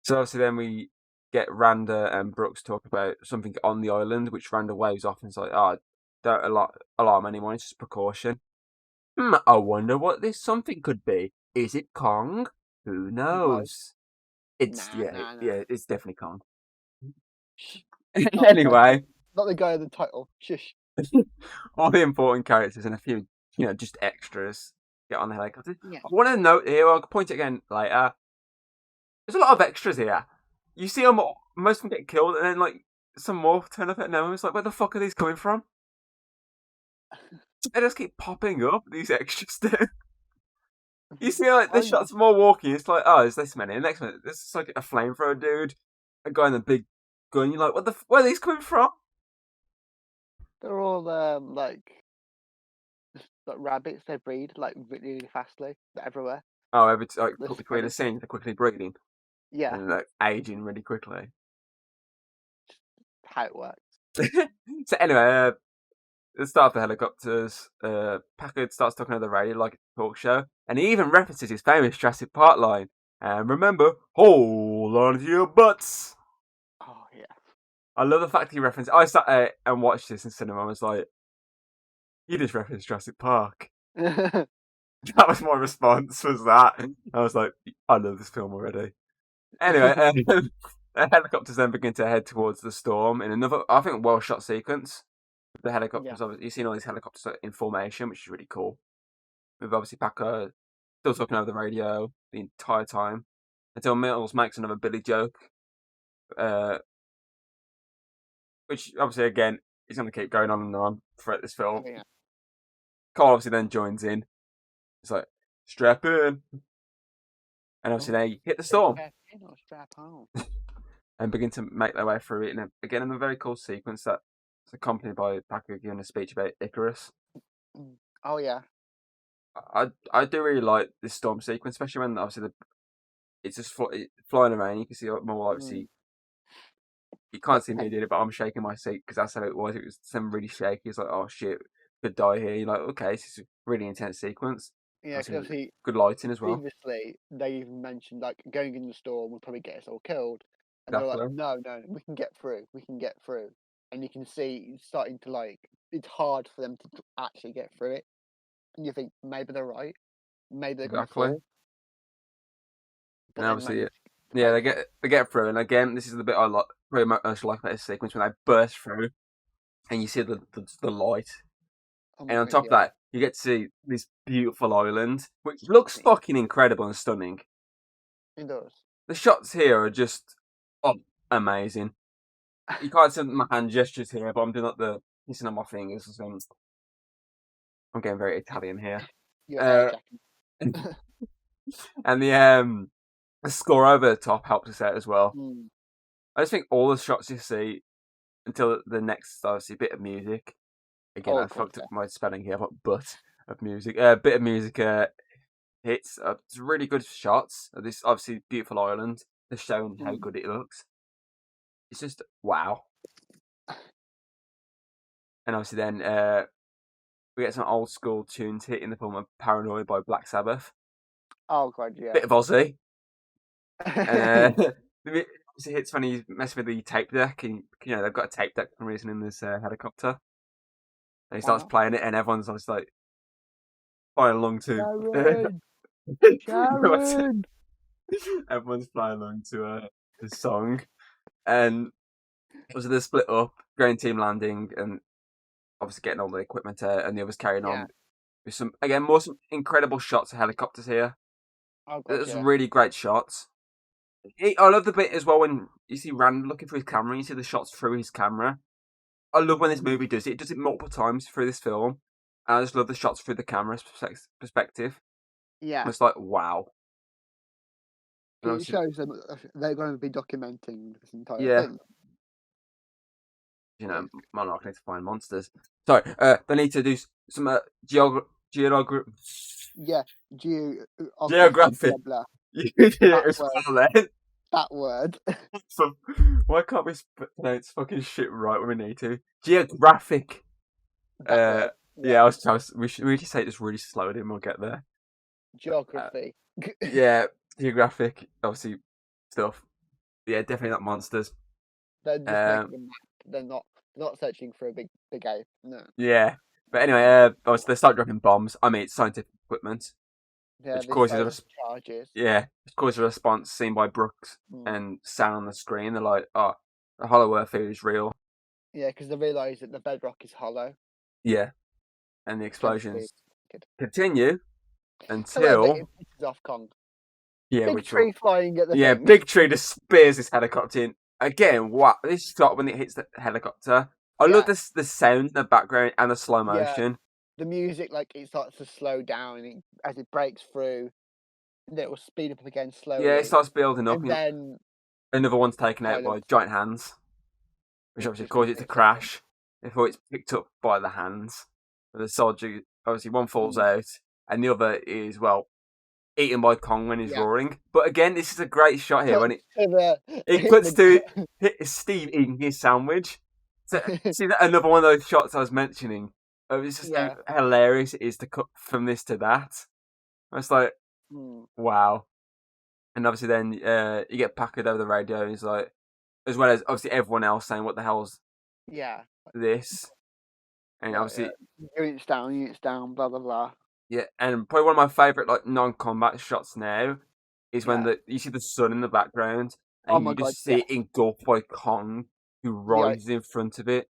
Speaker 1: So obviously then we get Randa and Brooks talk about something on the island, which Randa waves off and is like, oh, don't alarm anyone, it's just precaution. I wonder what this something could be. Is it Kong? Who
Speaker 2: no.
Speaker 1: knows? It's,
Speaker 2: Nah,
Speaker 1: yeah,
Speaker 2: nah, nah.
Speaker 1: yeah, it's definitely Kong.
Speaker 2: Shh.
Speaker 1: Anyway,
Speaker 2: Not the guy in the title. Shush.
Speaker 1: all the important characters and a few, just extras get on the helicopter.
Speaker 2: Yeah.
Speaker 1: I want to note here, I'll point it again later. There's a lot of extras here. You see them, most of them get killed, and then like some more turn up at no. It's like, where the fuck are these coming from? They just keep popping up. These extras do. You see, like the
Speaker 2: I know.
Speaker 1: shots more walking. It's like, oh, is this many? And next minute, this is like a flamethrower dude, a guy in a big gun. You're like, where are these coming from?
Speaker 2: They're all like rabbits. They breed like really fastly. They're everywhere.
Speaker 1: Oh, every like
Speaker 2: They're
Speaker 1: between the
Speaker 2: spreading.
Speaker 1: scenes, they're quickly breeding
Speaker 2: Yeah.
Speaker 1: and like aging really quickly.
Speaker 2: How it works.
Speaker 1: So anyway, the start of the helicopters, Packard starts talking on the radio like a talk show, and he even references his famous Jurassic Park line. And remember, hold on to your butts.
Speaker 2: Oh yeah.
Speaker 1: I love the fact he referenced. I sat there and watched this in cinema. I was like, "You just referenced Jurassic Park." That was my response. Was that? I was like, "I love this film already." Anyway, the helicopters then begin to head towards the storm in another, I think, well shot sequence. The
Speaker 2: Yeah.
Speaker 1: helicopters, you've seen all these helicopters in formation, which is really cool. With obviously Packer still talking over the radio the entire time until Mills makes another Billy joke, uh, which obviously again is going to keep going on and on throughout this
Speaker 2: Oh
Speaker 1: film.
Speaker 2: yeah.
Speaker 1: Cole obviously then joins in. It's like strap in, and obviously
Speaker 2: Oh,
Speaker 1: they hit the
Speaker 2: they
Speaker 1: storm
Speaker 2: strap in or strap on.
Speaker 1: and begin to make their way through it. And again, in a very cool sequence that's accompanied by Packer giving a speech about Icarus.
Speaker 2: Mm. Oh yeah.
Speaker 1: I do really like this storm sequence, especially when obviously it's just flying around. You can see more
Speaker 2: Mm.
Speaker 1: obviously. You can't
Speaker 2: Like
Speaker 1: see me
Speaker 2: ten.
Speaker 1: doing it, but I'm shaking my seat because that's how it was. It was some really shaky. It's like, oh shit, could die here. You're like, okay, this is a really intense sequence.
Speaker 2: Yeah, because
Speaker 1: Obviously,
Speaker 2: obviously
Speaker 1: good lighting as well.
Speaker 2: previously they even mentioned like going in the storm would probably get us all killed, and they're like,
Speaker 1: Exactly.
Speaker 2: no, no, we can get through. We can get through. And you can see it's starting to like it's hard for them to actually get through it. And you think maybe they're right. Maybe they're gonna
Speaker 1: Exactly.
Speaker 2: fall, but
Speaker 1: And
Speaker 2: they
Speaker 1: obviously,
Speaker 2: manage to
Speaker 1: yeah,
Speaker 2: make it.
Speaker 1: they get through. And again, this is the bit I like very much like about this sequence when they burst through and you see the light.
Speaker 2: Oh my
Speaker 1: And on
Speaker 2: god,
Speaker 1: top of
Speaker 2: yeah,
Speaker 1: that, you get to see this beautiful island, which looks
Speaker 2: it,
Speaker 1: fucking incredible and stunning.
Speaker 2: it does.
Speaker 1: The shots here are just amazing. You can't see my hand gestures here, but I'm doing like the kissing on my fingers. I'm getting very Italian here.
Speaker 2: You're air
Speaker 1: Uh,
Speaker 2: jacking.
Speaker 1: and the score over the top helps us out as well.
Speaker 2: Mm.
Speaker 1: I just think all the shots you see until the next, obviously, bit of music. Again,
Speaker 2: Oh,
Speaker 1: I
Speaker 2: of course,
Speaker 1: fucked up
Speaker 2: yeah.
Speaker 1: my spelling here, but of music. Bit of music hits. It's really good shots of this, obviously, beautiful island. Just showing how
Speaker 2: Mm.
Speaker 1: good it looks. It's just wow. And obviously, then we get some old school tunes hit in the form of Paranoid by Black Sabbath.
Speaker 2: Oh god, yeah.
Speaker 1: Bit of Ozzy. And obviously hits when he's messing with the tape deck. And, they've got a tape deck for some reason in this helicopter. And he
Speaker 2: Why
Speaker 1: starts
Speaker 2: not?
Speaker 1: playing it, and everyone's just like flying along to.
Speaker 2: Sharon, Sharon.
Speaker 1: Everyone's flying along to the song. And obviously they're split up, Green Team landing, and obviously getting all the equipment out, and the others carrying
Speaker 2: Yeah.
Speaker 1: on. With some incredible shots of helicopters here.
Speaker 2: Oh god,
Speaker 1: There's
Speaker 2: yeah.
Speaker 1: really great shots. I love the bit as well when you see Rand looking through his camera, you see the shots through his camera. I love when this movie does it. It does it multiple times through this film. And I just love the shots through the camera's perspective.
Speaker 2: Yeah.
Speaker 1: And it's like, wow. And
Speaker 2: It
Speaker 1: obviously,
Speaker 2: shows them they're going to be documenting this entire
Speaker 1: yeah,
Speaker 2: thing.
Speaker 1: I'm not going to find monsters. Sorry, they need to do some geography.
Speaker 2: Yeah, geography, blah
Speaker 1: Geographic.
Speaker 2: blah.
Speaker 1: You did it
Speaker 2: That
Speaker 1: as
Speaker 2: word.
Speaker 1: well then.
Speaker 2: That word.
Speaker 1: So, why can't we pronounce fucking shit right when we need to? Geographic.
Speaker 2: That word.
Speaker 1: Yeah,
Speaker 2: Yeah.
Speaker 1: we should say it just really slow, and we'll get there.
Speaker 2: Geography.
Speaker 1: Yeah, geographic, obviously, stuff. Yeah, definitely not monsters.
Speaker 2: They're just
Speaker 1: Um,
Speaker 2: making a map. They're not searching for a big ape. No.
Speaker 1: yeah. But anyway, obviously they start dropping bombs. I mean, it's scientific equipment,
Speaker 2: Yeah,
Speaker 1: which
Speaker 2: they
Speaker 1: causes
Speaker 2: fire some charges.
Speaker 1: which causes a response seen by Brooks
Speaker 2: Mm.
Speaker 1: and Sam on the screen. They're like, oh, the Hollow Earth theory is real.
Speaker 2: Yeah, because they realise that the bedrock is hollow.
Speaker 1: Yeah. And the
Speaker 2: Hence the
Speaker 1: explosions
Speaker 2: kid.
Speaker 1: continue
Speaker 2: However,
Speaker 1: until,
Speaker 2: it pisses off Kong.
Speaker 1: yeah,
Speaker 2: Big tree flying at the
Speaker 1: yeah,
Speaker 2: thing.
Speaker 1: Big Tree just spears this helicopter in. Again, what? This shot when it hits the helicopter. I love
Speaker 2: Yeah,
Speaker 1: the sound in the background and the slow
Speaker 2: yeah.
Speaker 1: motion.
Speaker 2: The music, like, it starts to slow down as it breaks through. And it will speed up again
Speaker 1: Yeah, it
Speaker 2: slowly.
Speaker 1: starts building up.
Speaker 2: And then
Speaker 1: Another one's taken out by
Speaker 2: silence,
Speaker 1: giant hands, which
Speaker 2: which
Speaker 1: obviously
Speaker 2: is
Speaker 1: causes it to
Speaker 2: completely silent.
Speaker 1: crash before it's picked up by the hands. The soldier, obviously, one falls out, and the other is, well, eaten by Kong when he's
Speaker 2: Yeah.
Speaker 1: roaring. But again, this is a great shot here
Speaker 2: Cut
Speaker 1: when
Speaker 2: to
Speaker 1: it cuts to Steve eating his sandwich. So, see, another one of those shots I was mentioning. It's just how
Speaker 2: yeah.
Speaker 1: hilarious it is to cut from this to that. It's like,
Speaker 2: Mm,
Speaker 1: wow. And obviously, then you get Packard over the radio, and he's like, as well as obviously everyone else saying, "What the hell's
Speaker 2: yeah.
Speaker 1: this?" And
Speaker 2: Like,
Speaker 1: obviously,
Speaker 2: units down, blah blah blah.
Speaker 1: yeah. And probably one of my favorite like non-combat shots now is when
Speaker 2: Yeah.
Speaker 1: you see the sun in the background,
Speaker 2: Oh
Speaker 1: and
Speaker 2: my
Speaker 1: you
Speaker 2: god,
Speaker 1: just see
Speaker 2: yeah.
Speaker 1: it engulfed by Kong, who
Speaker 2: Yeah.
Speaker 1: rises in front of it.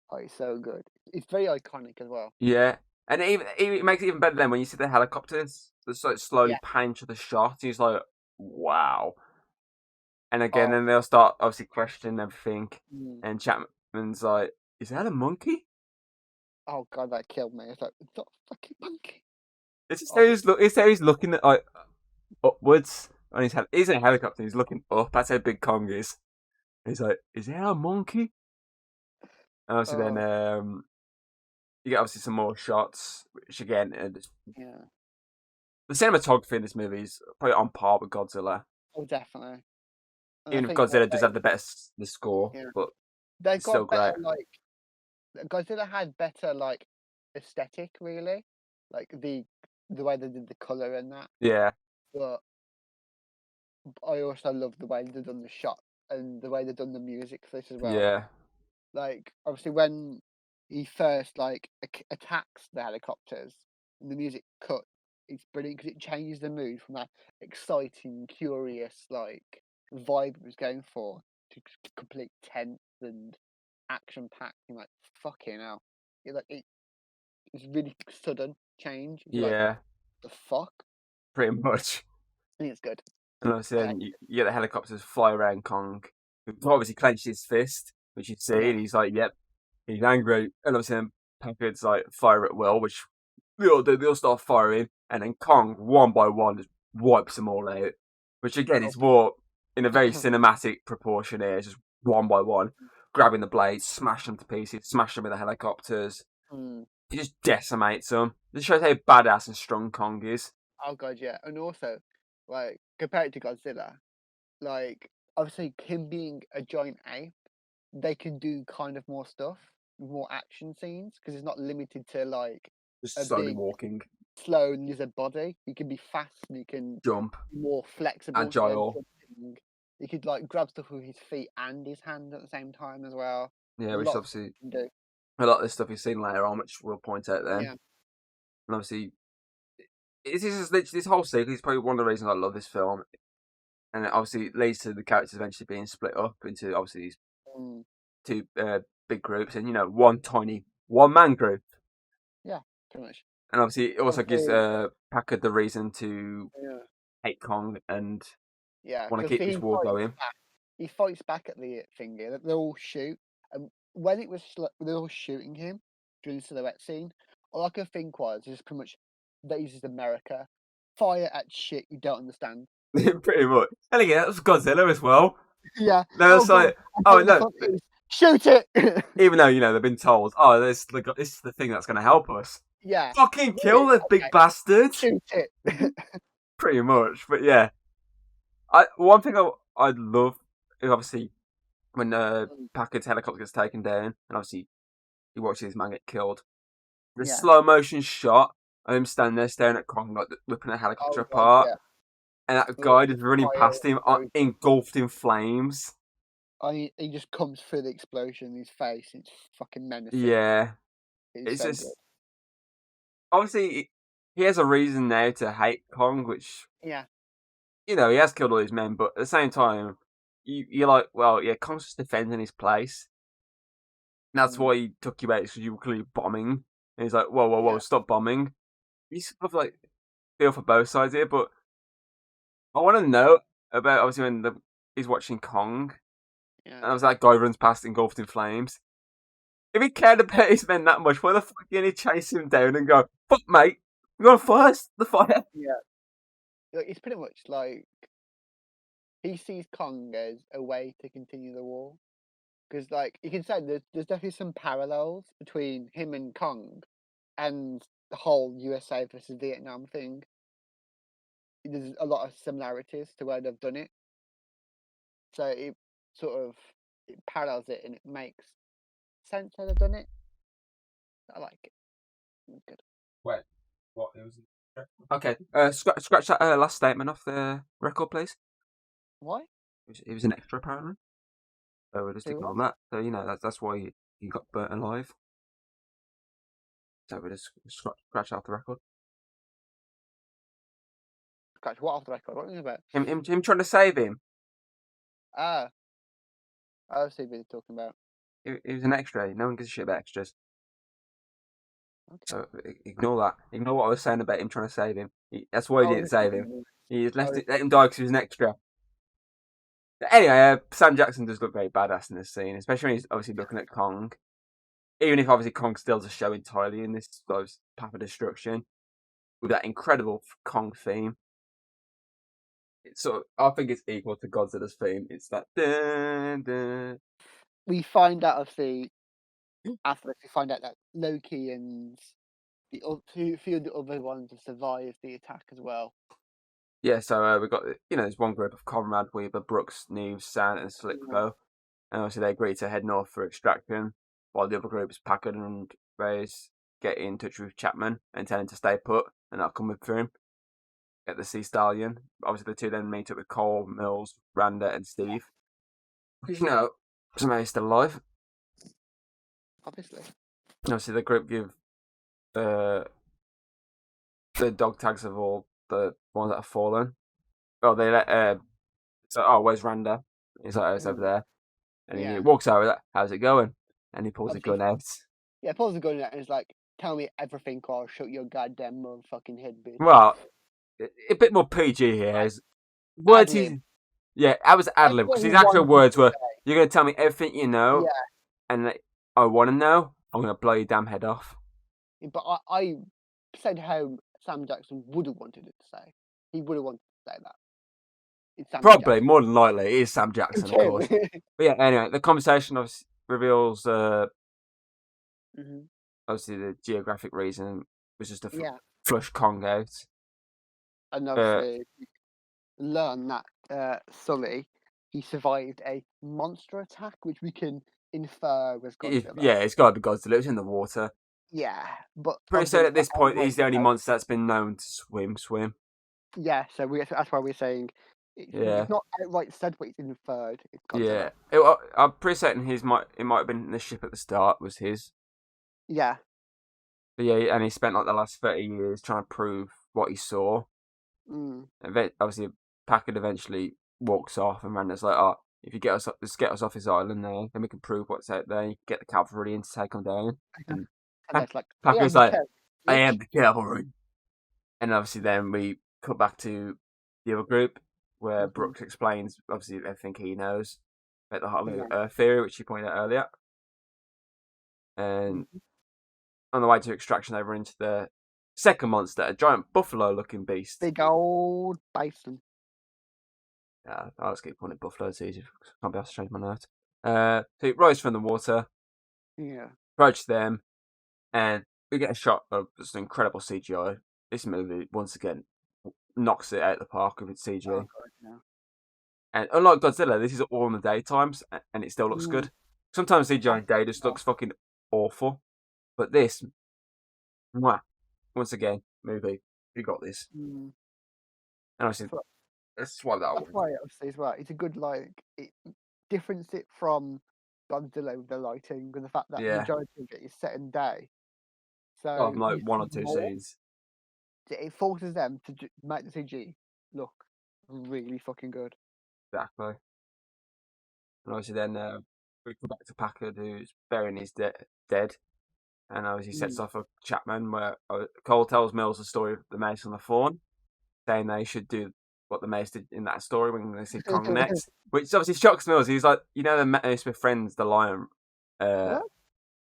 Speaker 2: Oh, it's so good. It's very iconic as well.
Speaker 1: Yeah, and it makes it even better then when you see the helicopters that like slowly
Speaker 2: Yeah.
Speaker 1: pan to the shot. He's like, wow. And again,
Speaker 2: Oh.
Speaker 1: then they'll start obviously questioning everything.
Speaker 2: Mm.
Speaker 1: And Chapman's like, "Is that a monkey?"
Speaker 2: Oh god, that killed me. It's like, it's not a fucking monkey.
Speaker 1: It's just
Speaker 2: Oh,
Speaker 1: it's how he's looking at like upwards on his head. He's in a helicopter. He's looking up. That's how big Kong is. He's like, "Is that a monkey?" And obviously, then
Speaker 2: oh,
Speaker 1: you get obviously some more shots, which again,
Speaker 2: yeah.
Speaker 1: the cinematography in this movie is probably on par with Godzilla.
Speaker 2: Oh, definitely. And I
Speaker 1: Even if
Speaker 2: think what
Speaker 1: Godzilla does have the score,
Speaker 2: yeah,
Speaker 1: but
Speaker 2: they
Speaker 1: it's still
Speaker 2: got better.
Speaker 1: great.
Speaker 2: Like Godzilla had better like aesthetic, really, like the way they did the color and that.
Speaker 1: Yeah,
Speaker 2: But I also love the way they've done the shot and the way they've done the music for this as well.
Speaker 1: yeah,
Speaker 2: Like obviously when he first like attacks the helicopters and the music cut, it's brilliant because it changes the mood from that exciting, curious like vibe it was going for to complete tense and action packed and like fucking hell. It's really sudden change. You're like,
Speaker 1: yeah,
Speaker 2: the fuck?
Speaker 1: pretty much.
Speaker 2: I think it's good.
Speaker 1: And obviously,
Speaker 2: I
Speaker 1: then
Speaker 2: like
Speaker 1: you get the helicopters fly around Kong, who obviously clenched his fist, which you see,
Speaker 2: yeah.
Speaker 1: and he's like, "Yep," he's angry. And obviously, then Packard's like, "Fire at will," which they all do. They all start firing, and then Kong, one by one, just wipes them all out. Which again
Speaker 2: Oh,
Speaker 1: is more in a very cinematic proportion here, it's just one by one. grabbing the blades, smash them to pieces, smash them with the helicopters.
Speaker 2: Mm.
Speaker 1: He just decimates them. This shows how badass and strong Kong is.
Speaker 2: Oh god, yeah. And also, like, compared to Godzilla, like, obviously him being a giant ape, they can do kind of more stuff, more action scenes, because it's not limited to like
Speaker 1: Just
Speaker 2: a
Speaker 1: slowly
Speaker 2: big,
Speaker 1: walking,
Speaker 2: slow lizard body. You can be fast and you can
Speaker 1: jump,
Speaker 2: be more flexible. So they're
Speaker 1: agile.
Speaker 2: jumping. You could like grab stuff with his feet and his hand at the same time as well.
Speaker 1: Yeah,
Speaker 2: There's a
Speaker 1: which
Speaker 2: lot of stuff
Speaker 1: obviously
Speaker 2: you can do.
Speaker 1: a lot of this stuff you've seen later on, which we'll point out then.
Speaker 2: Yeah.
Speaker 1: And obviously, this whole sequence is probably one of the reasons I love this film. And it obviously leads to the characters eventually being split up into obviously these
Speaker 2: Mm.
Speaker 1: two big groups, and one tiny one-man group.
Speaker 2: Yeah, pretty much.
Speaker 1: And obviously, it also gives
Speaker 2: Obviously,
Speaker 1: Packard the reason to
Speaker 2: yeah.
Speaker 1: hate Kong and
Speaker 2: Yeah,
Speaker 1: want to
Speaker 2: because
Speaker 1: keep this war going.
Speaker 2: he fights back at the thingy. They all shoot, and when it was they're all shooting him during the silhouette scene, all I could think was just pretty much that uses America. Fire at shit you don't understand.
Speaker 1: Pretty much. And again, that was Godzilla as well.
Speaker 2: Yeah.
Speaker 1: No,
Speaker 2: Oh
Speaker 1: it's
Speaker 2: god.
Speaker 1: like,
Speaker 2: And
Speaker 1: oh
Speaker 2: then the
Speaker 1: no,
Speaker 2: fuck is, shoot it.
Speaker 1: even though they've been told, oh, this is the thing that's going to help us.
Speaker 2: Yeah.
Speaker 1: Fucking kill
Speaker 2: Really?
Speaker 1: the big
Speaker 2: Okay.
Speaker 1: bastard.
Speaker 2: Shoot it.
Speaker 1: Pretty much, but yeah. One thing I'd love is obviously when Packard's helicopter gets taken down, and obviously he watches his man get killed. The
Speaker 2: Yeah.
Speaker 1: slow motion shot of him standing there staring at Kong, like whipping a helicopter
Speaker 2: Oh god,
Speaker 1: apart,
Speaker 2: yeah.
Speaker 1: and that
Speaker 2: The
Speaker 1: guy just running
Speaker 2: fire
Speaker 1: past him,
Speaker 2: explosion.
Speaker 1: engulfed in flames.
Speaker 2: He just comes through the explosion in his face. It's fucking menacing.
Speaker 1: Yeah,
Speaker 2: It's
Speaker 1: it's
Speaker 2: so
Speaker 1: just
Speaker 2: good.
Speaker 1: obviously he has a reason now to hate Kong, which
Speaker 2: Yeah.
Speaker 1: he has killed all his men, but at the same time, you're like, well, yeah, Kong's just defending his place. And that's why he took you out, because you were clearly bombing. And he's like, whoa, whoa, whoa,
Speaker 2: Yeah.
Speaker 1: stop bombing. You sort of like feel for both sides here, but I want to know about obviously when he's watching Kong, and
Speaker 2: Yeah.
Speaker 1: obviously that guy runs past engulfed in flames. If he cared about his men that much, why the fuck didn't he chase him down and go, fuck mate, you're on first, the fire?
Speaker 2: Yeah. Like, it's pretty much like he sees Kong as a way to continue the war. Because, like, you can say there's definitely some parallels between him and Kong and the whole USA versus Vietnam thing. There's a lot of similarities to where they've done it. So it sort of parallels it and it makes sense how they've done it. I like it. It's good.
Speaker 1: Wait, what? It was okay. Scratch that last statement off the record, please.
Speaker 2: Why?
Speaker 1: It was an extra, apparently. So we'll just
Speaker 2: Who
Speaker 1: ignore
Speaker 2: was?
Speaker 1: that. So that's why he got burnt alive. So we'll just scratch out the record.
Speaker 2: Scratch what off the record? What are you about?
Speaker 1: Him trying to save him.
Speaker 2: Ah, I see what you're talking about.
Speaker 1: It was an extra. No one gives a shit about extras.
Speaker 2: Okay.
Speaker 1: So ignore that. Ignore what I was saying about him trying to save him. That's why he didn't save him. He just let him die because he was an extra. Anyway, Sam Jackson does look very badass in this scene, especially when he's obviously looking at Kong. Even if obviously Kong steals a show entirely in this path of destruction, with that incredible Kong theme. I think it's equal to Godzilla's theme. It's that dun, dun.
Speaker 2: We find out after this, we find out that Loki and the few of the other ones have survived the attack as well.
Speaker 1: Yeah, so we've got there's one group of Conrad, Weaver, Brooks, Neves, Sand, and Slickbo, and obviously they agree to head north for extraction, while the other groups, Packard and Reyes, get in touch with Chapman and tell him to stay put, and I'll come with him. Get the Sea Stallion. Obviously, the two then meet up with Cole, Mills, Randa, and Steve. Somebody's still alive.
Speaker 2: Obviously.
Speaker 1: Obviously, the group give the dog tags of all the ones that have fallen. Well, they let where's Randa? He's like, oh, it's over there. And he walks over, like, how's it going? And he pulls a gun out.
Speaker 2: Yeah, pulls a gun out and is like, tell me everything or I'll shoot your goddamn motherfucking head, bitch.
Speaker 1: Well, a bit more PG here. Words he... Yeah, I was ad-lib, because his actual words were, you're going to tell me everything you know, and I want to know, I'm going to blow your damn head off.
Speaker 2: But I said how Sam Jackson would have wanted it to say. He would have wanted to say that. It's Sam
Speaker 1: Probably,
Speaker 2: Jackson.
Speaker 1: more than likely, it is Sam Jackson, of course. But yeah, anyway, the conversation reveals
Speaker 2: Hmm.
Speaker 1: obviously the geographic reason was just to
Speaker 2: Yeah,
Speaker 1: flush Kong out.
Speaker 2: and
Speaker 1: Uh,
Speaker 2: obviously learn that Sully he survived a monster attack, which we can infer was Godzilla.
Speaker 1: yeah, it's got to be Godzilla. It was in the water.
Speaker 2: Yeah, but
Speaker 1: Pretty certain
Speaker 2: obviously
Speaker 1: at this point
Speaker 2: outright
Speaker 1: he's the only
Speaker 2: said,
Speaker 1: monster that's been known to swim.
Speaker 2: yeah. So that's why we're saying
Speaker 1: Yeah,
Speaker 2: it's not outright said, but it's inferred. It's
Speaker 1: yeah.
Speaker 2: Godzilla.
Speaker 1: I'm pretty certain it might have been the ship at the start was his.
Speaker 2: Yeah.
Speaker 1: But yeah, and he spent like the last 30 years trying to prove what he saw.
Speaker 2: Mm.
Speaker 1: Obviously, Packard eventually walks off, and Randa's like, "Oh, if you just get us off his island now, then we can prove what's out there. You get the cavalry in to take them down." And
Speaker 2: And that's like, I am
Speaker 1: Packard's
Speaker 2: the
Speaker 1: like,
Speaker 2: cat,
Speaker 1: "I am
Speaker 2: bitch.
Speaker 1: the cavalry." And obviously, then we cut back to the other group where
Speaker 2: Hmm.
Speaker 1: Brooks explains obviously everything he knows about the Hollow
Speaker 2: Yeah.
Speaker 1: Earth theory, which you pointed out earlier. And
Speaker 2: Mhm.
Speaker 1: on the way to extraction, they run into the second monster, a giant buffalo-looking beast.
Speaker 2: Big old bison.
Speaker 1: Yeah, I'll just keep calling it buffalo. It's easy. Can't be asked to change my note. So it rise from the water,
Speaker 2: Yeah.
Speaker 1: approach them, and we get a shot of just incredible CGI. This movie, once again, knocks it out of the park with its
Speaker 2: Oh
Speaker 1: CGI.
Speaker 2: god, yeah.
Speaker 1: And unlike Godzilla, this is all in the daytimes, and it still looks
Speaker 2: Mm.
Speaker 1: good. Sometimes CGI in day just
Speaker 2: Yeah.
Speaker 1: looks fucking awful, but this, mwah, once again, movie, you got this.
Speaker 2: Mm.
Speaker 1: And I said,
Speaker 2: So
Speaker 1: that's why that
Speaker 2: that's
Speaker 1: one.
Speaker 2: why obviously as well. It's a good it difference it from Godzilla with the lighting and the fact that
Speaker 1: Yeah,
Speaker 2: majority of it is set in day.
Speaker 1: oh,
Speaker 2: So
Speaker 1: like
Speaker 2: you
Speaker 1: one or
Speaker 2: see
Speaker 1: two
Speaker 2: more.
Speaker 1: scenes.
Speaker 2: It forces them to make the CG look really fucking good.
Speaker 1: Exactly. And obviously then we come back to Packard, who's burying his dead. And obviously sets
Speaker 2: Mm.
Speaker 1: off a Chapman, where Cole tells Mills the story of the mouse and the fawn, saying they should do what the mouse did in that story when they see Kong next. Which obviously shocks Mills. He's like, you know, the mouse befriends the lion, uh,
Speaker 2: What?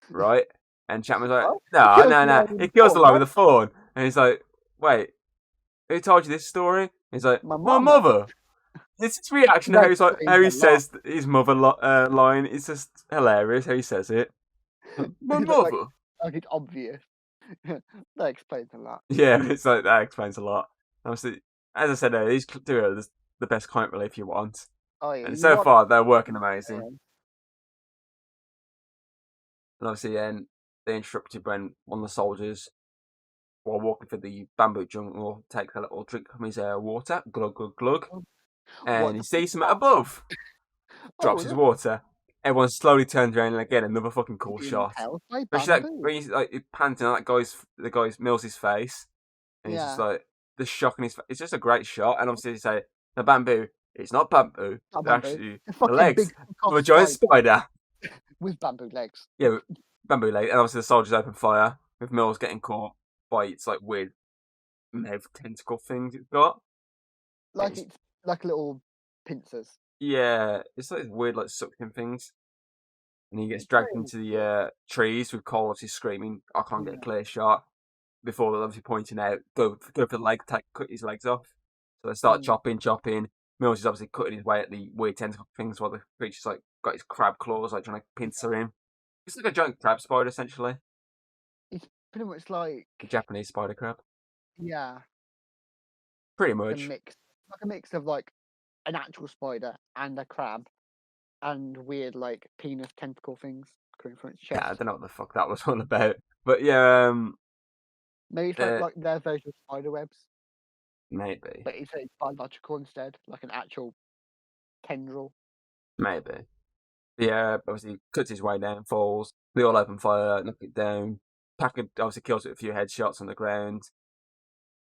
Speaker 1: right? And Chapman's like,
Speaker 2: What? He
Speaker 1: no,
Speaker 2: kills
Speaker 1: no,
Speaker 2: the
Speaker 1: no.
Speaker 2: lion with
Speaker 1: He
Speaker 2: the
Speaker 1: kills the
Speaker 2: sword,
Speaker 1: lion with
Speaker 2: what?
Speaker 1: the fawn. And he's like, wait, who told you this story? He's like,
Speaker 2: My
Speaker 1: my
Speaker 2: mama.
Speaker 1: mother. His reaction,
Speaker 2: That
Speaker 1: how
Speaker 2: explains
Speaker 1: he
Speaker 2: a lot.
Speaker 1: says his mother line, is just hilarious. How he says it, my
Speaker 2: like,
Speaker 1: mother.
Speaker 2: like it's obvious. That explains a lot.
Speaker 1: Yeah, it's like that explains a lot. Obviously, as I said, these two are the best comic relief you want,
Speaker 2: Oh yeah,
Speaker 1: and
Speaker 2: you
Speaker 1: so
Speaker 2: want
Speaker 1: far they're working amazing.
Speaker 2: um,
Speaker 1: And obviously, then they interrupted when one of the soldiers, while walking through the bamboo jungle, takes a little drink from his water, glug glug glug, and
Speaker 2: what
Speaker 1: he
Speaker 2: the fuck
Speaker 1: sees
Speaker 2: is
Speaker 1: something
Speaker 2: that?
Speaker 1: above, drops
Speaker 2: Oh
Speaker 1: his
Speaker 2: look,
Speaker 1: water. Everyone slowly turns around, and again another fucking cool shot.
Speaker 2: impaled by
Speaker 1: Especially like
Speaker 2: bamboo.
Speaker 1: when he's like panting on the guy's Mills's face, and he's just
Speaker 2: Yeah,
Speaker 1: like the shock in his face. It's just a great shot. And obviously, they say the bamboo. It's not bamboo.
Speaker 2: not
Speaker 1: They're
Speaker 2: bamboo.
Speaker 1: actually
Speaker 2: A
Speaker 1: the
Speaker 2: fucking
Speaker 1: legs
Speaker 2: big
Speaker 1: of
Speaker 2: off
Speaker 1: a giant
Speaker 2: spider
Speaker 1: spider.
Speaker 2: with bamboo legs.
Speaker 1: Yeah, bamboo legs. And obviously, the soldiers open fire with Mills getting caught by its like weird tentacle things it's got.
Speaker 2: Like
Speaker 1: It's,
Speaker 2: it's like little pincers.
Speaker 1: yeah, it's like weird like suction things. And he gets
Speaker 2: It's
Speaker 1: dragged
Speaker 2: very
Speaker 1: into the
Speaker 2: weird.
Speaker 1: trees with Cole obviously screaming, "I can't get a
Speaker 2: Yeah.
Speaker 1: clear shot." Before obviously pointing out, go for the leg, cut his legs off. So they start
Speaker 2: Mm.
Speaker 1: chopping. Mills is obviously cutting his way at the weird tentacle things while the creature's like got his crab claws, like trying to pincer him. It's like a giant crab spider, essentially.
Speaker 2: It's pretty much like
Speaker 1: A Japanese spider crab.
Speaker 2: yeah,
Speaker 1: Pretty
Speaker 2: like a
Speaker 1: much.
Speaker 2: mix, of like an actual spider and a crab and weird like penis tentacle things coming from its
Speaker 1: Yeah, I
Speaker 2: chest.
Speaker 1: don't know what the fuck that was all about. But yeah,
Speaker 2: Maybe it's
Speaker 1: uh,
Speaker 2: like their version of spider webs,
Speaker 1: maybe.
Speaker 2: but it's biological instead, like an actual tendril.
Speaker 1: Maybe. Yeah, obviously cuts his way down, falls. They all open fire, knock it down. Packard obviously kills it with a few headshots on the ground.